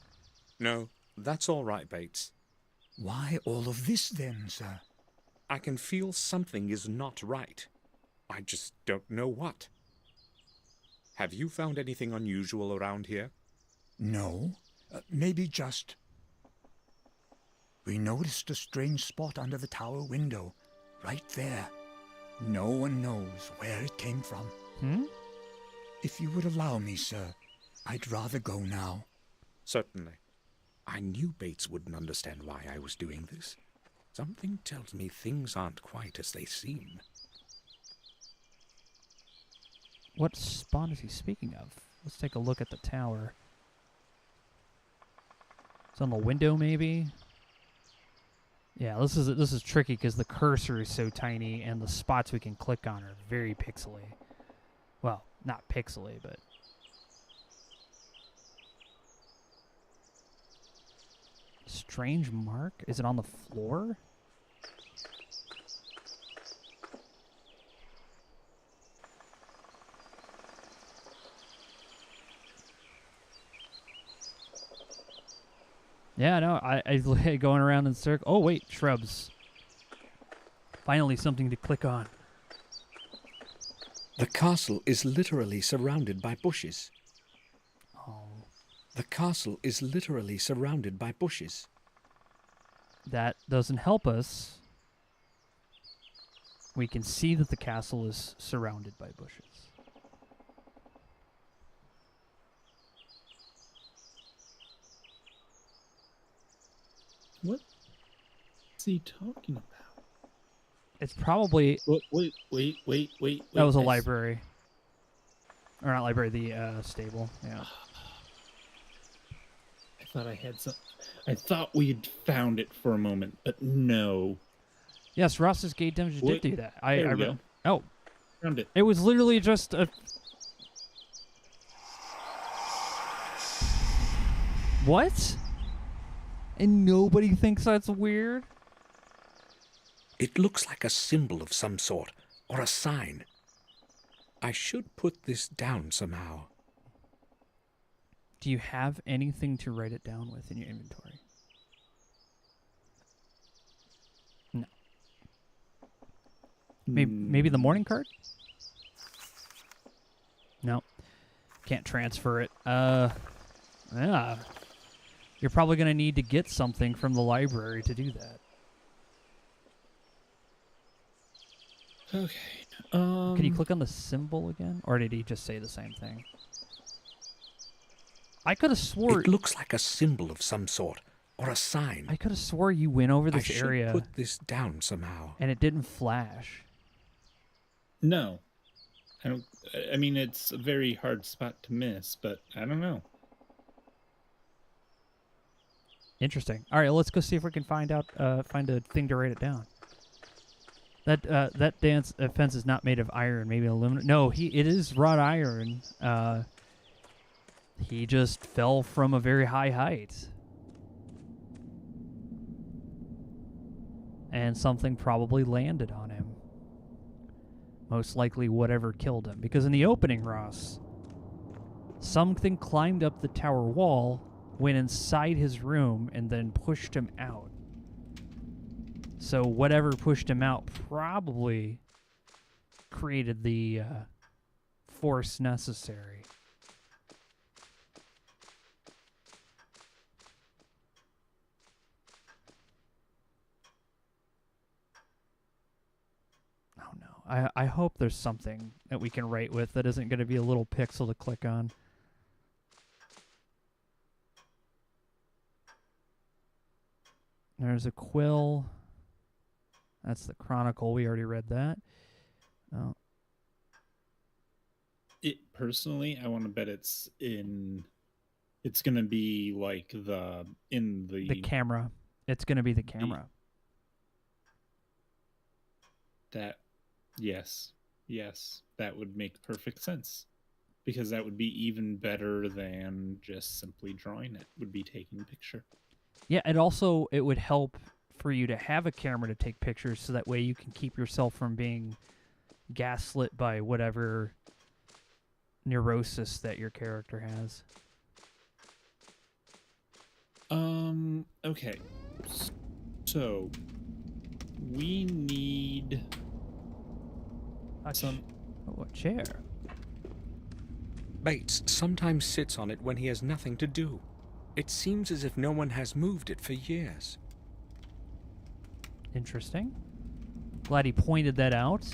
No, that's all right, Bates. Why all of this then, sir? I can feel something is not right. I just don't know what. Have you found anything unusual around here? No, maybe just... We noticed a strange spot under the tower window, right there. No one knows where it came from. If you would allow me, sir, I'd rather go now. Certainly. I knew Bates wouldn't understand why I was doing this. Something tells me things aren't quite as they seem. What spot is he speaking of? Let's take a look at the tower. It's on the window, maybe? Yeah, this is tricky because the cursor is so tiny and the spots we can click on are very pixely. Well, not pixely, but... Strange mark? Is it on the floor? Yeah, no, I going around in circles. Oh, wait, shrubs. Finally something to click on. The castle is literally surrounded by bushes. Oh. The castle is literally surrounded by bushes. That doesn't help us. We can see that the castle is surrounded by bushes. What is he talking about? It's probably... Wait. That was a library. Or not library, the stable. Yeah. I thought I had some... I thought we had found it for a moment, but no. Yes, Ross's Gate Dungeon did do that. There we go. Oh. Found it. It was literally just a... What? And nobody thinks that's weird? It looks like a symbol of some sort, or a sign. I should put this down somehow. Do you have anything to write it down with in your inventory? No. Maybe the morning card? No. Can't transfer it. Yeah. You're probably going to need to get something from the library to do that. Okay. Can you click on the symbol again? Or did he just say the same thing? I could have swore... It looks like a symbol of some sort, or a sign. I could have swore you went over this I area... should put this down somehow. And it didn't flash. No. I mean, it's a very hard spot to miss, but I don't know. Interesting. All right, let's go see if we can find a thing to write it down. That fence is not made of iron, maybe aluminum. No, it is wrought iron. He just fell from a very high height. And something probably landed on him. Most likely whatever killed him. Because in the opening, Ross, something climbed up the tower wall, went inside his room, and then pushed him out. So whatever pushed him out probably created the force necessary. Oh no. I hope there's something that we can write with that isn't going to be a little pixel to click on. There's a quill. That's the Chronicle. We already read that. Oh. Personally, I want to bet it's going to be like the camera. It's going to be the camera. Yes, that would make perfect sense. Because that would be even better than just simply drawing it, would be taking a picture. Yeah, and also it would help for you to have a camera to take pictures so that way you can keep yourself from being gaslit by whatever neurosis that your character has. Okay. So, we need a chair. Bates sometimes sits on it when he has nothing to do. It seems as if no one has moved it for years. Interesting. Glad he pointed that out.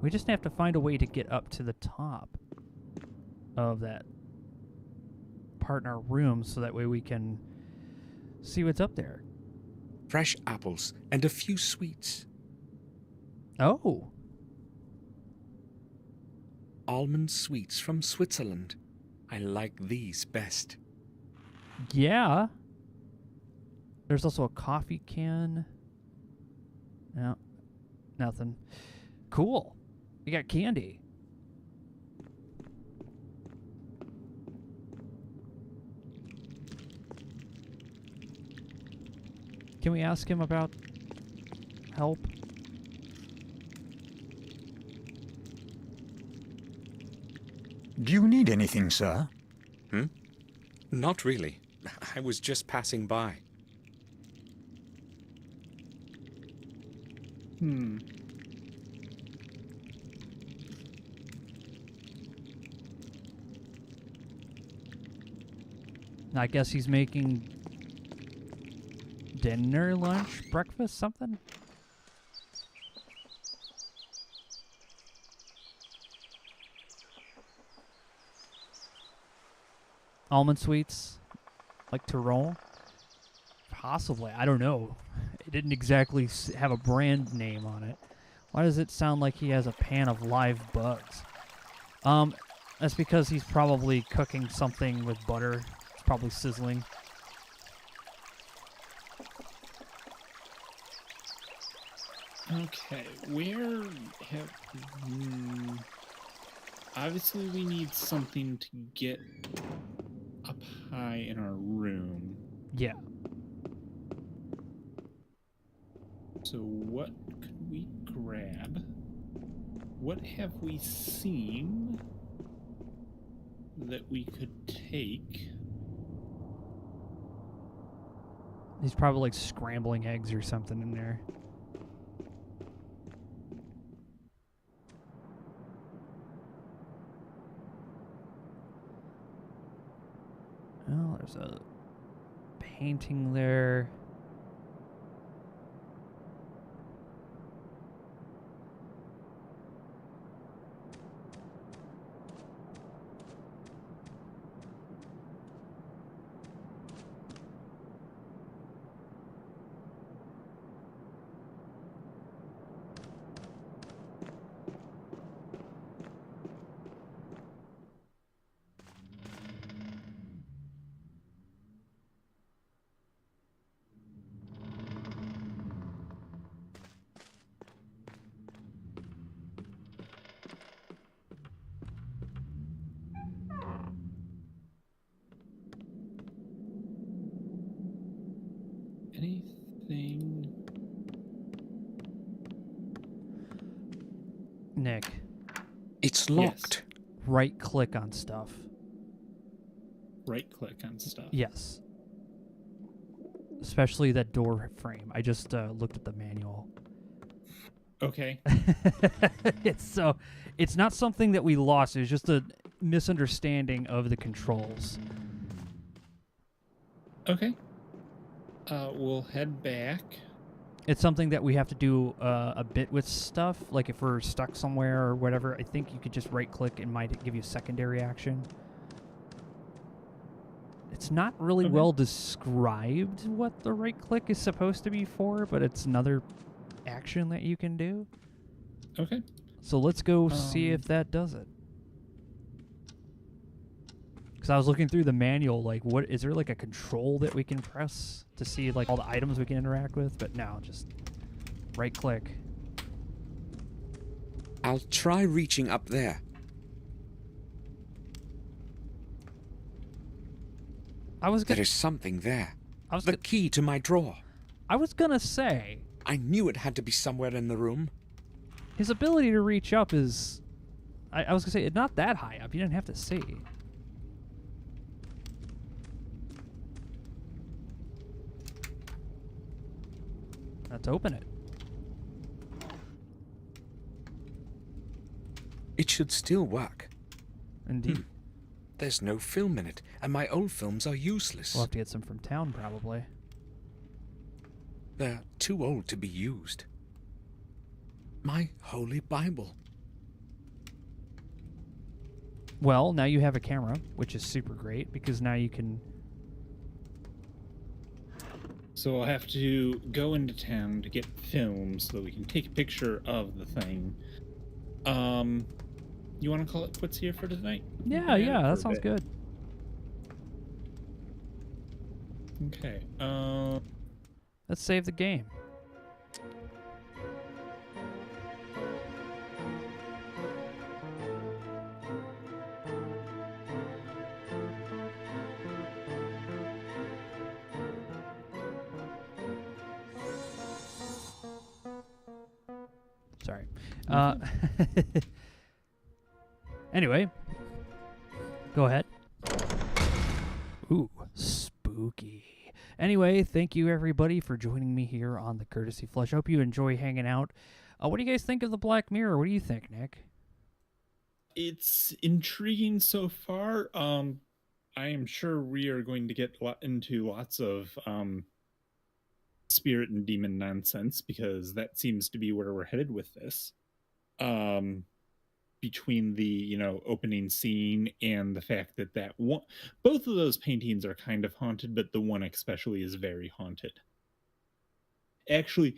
We just have to find a way to get up to the top of that part in our room so that way we can see what's up there. Fresh apples and a few sweets. Oh. Almond sweets from Switzerland. I like these best. Yeah. There's also a coffee can. No. Nothing. Cool. We got candy. Can we ask him about help? Do you need anything, sir? Not really. I was just passing by. I guess he's making dinner, lunch, breakfast, something? Almond sweets, like to roll? Possibly. I don't know. It didn't exactly have a brand name on it. Why does it sound like he has a pan of live bugs? That's because he's probably cooking something with butter. It's probably sizzling. Okay, where have... obviously we need something to get up high in our room. Yeah. So what could we grab? What have we seen that we could take? He's probably like scrambling eggs or something in there. Oh, there's a painting there. Anything? Nick. It's locked. Yes. Right click on stuff. Right click on stuff. Yes. Especially that door frame. I just looked at the manual. Okay. It's not something that we lost. It was just a misunderstanding of the controls. Okay. We'll head back. It's something that we have to do a bit with stuff. Like if we're stuck somewhere or whatever, I think you could just right click and might give you a secondary action. It's not really well described what the right click is supposed to be for, but it's another action that you can do. Okay. So let's go see if that does it. Because I was looking through the manual, like, what is there like a control that we can press to see like all the items we can interact with? But no, just right click. I'll try reaching up there. There is something there. The key to my drawer. I was gonna say. I knew it had to be somewhere in the room. His ability to reach up is... I was gonna say, it's not that high up. You didn't have to see. Let's open it. It should still work. Indeed. There's no film in it, and my old films are useless. We'll have to get some from town, probably. They're too old to be used. My holy Bible. Well, now you have a camera, which is super great, because now you can... So I'll have to go into town to get films so that we can take a picture of the thing. You want to call it quits here for tonight? Yeah, that sounds good. Okay. Let's save the game. Sorry. Anyway, go ahead. Ooh, spooky. Anyway, thank you everybody for joining me here on the Courtesy Flush. I hope you enjoy hanging out. What do you guys think of the Black Mirror? What do you think, Nick? It's intriguing so far. I am sure we are going to get into lots of spirit and demon nonsense, because that seems to be where we're headed with this. Between the opening scene and the fact that one, both of those paintings are kind of haunted, but the one especially is very haunted. Actually,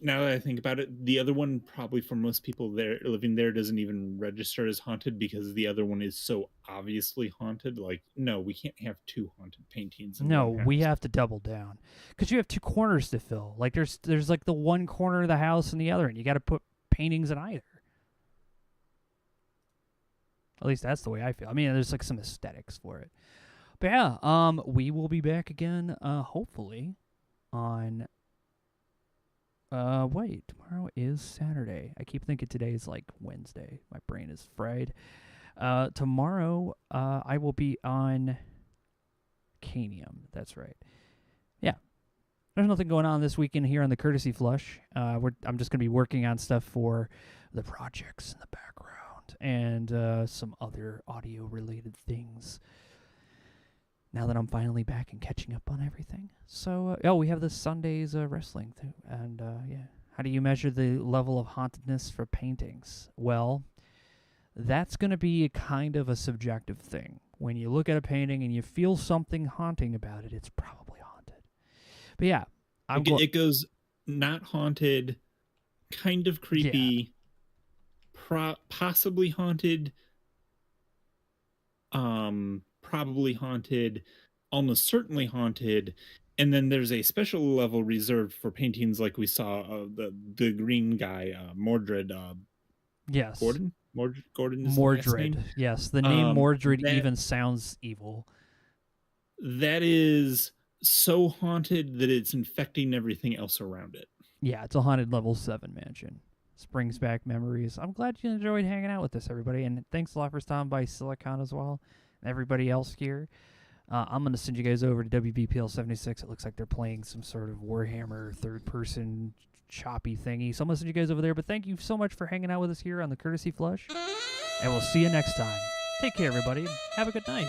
now that I think about it, the other one probably for most people there living there doesn't even register as haunted because the other one is so obviously haunted. Like, no, we can't have two haunted paintings in No, one house. we have to double down because you have two corners to fill. Like there's like the one corner of the house and the other, and you got to put paintings in either. At least that's the way I feel. I mean, there's like some aesthetics for it. But yeah, we will be back again, hopefully, on. Wait, tomorrow is Saturday. I keep thinking today is like Wednesday. My brain is fried. Tomorrow, I will be on Canium. That's right. Yeah. There's nothing going on this weekend here on the Courtesy Flush. I'm just going to be working on stuff for the projects in the background and some other audio-related things. Now that I'm finally back and catching up on everything. So, we have this Sunday's wrestling too. And, yeah. How do you measure the level of hauntedness for paintings? Well, that's going to be a kind of a subjective thing. When you look at a painting and you feel something haunting about it, it's probably haunted. But yeah. It goes not haunted, kind of creepy, possibly haunted, probably haunted, almost certainly haunted, and then there's a special level reserved for paintings like we saw the green guy, Mordred. Yes. Gordon is Mordred. the last name? Yes, the name Mordred that, even sounds evil. That is so haunted that it's infecting everything else around it. Yeah, it's a haunted level 7 mansion. This brings back memories. I'm glad you enjoyed hanging out with us, everybody, and thanks a lot for stopping by Silicon as well. Everybody else here. I'm going to send you guys over to WBPL 76. It looks like they're playing some sort of Warhammer third-person choppy thingy. So I'm going to send you guys over there. But thank you so much for hanging out with us here on the Courtesy Flush. And we'll see you next time. Take care, everybody. Have a good night.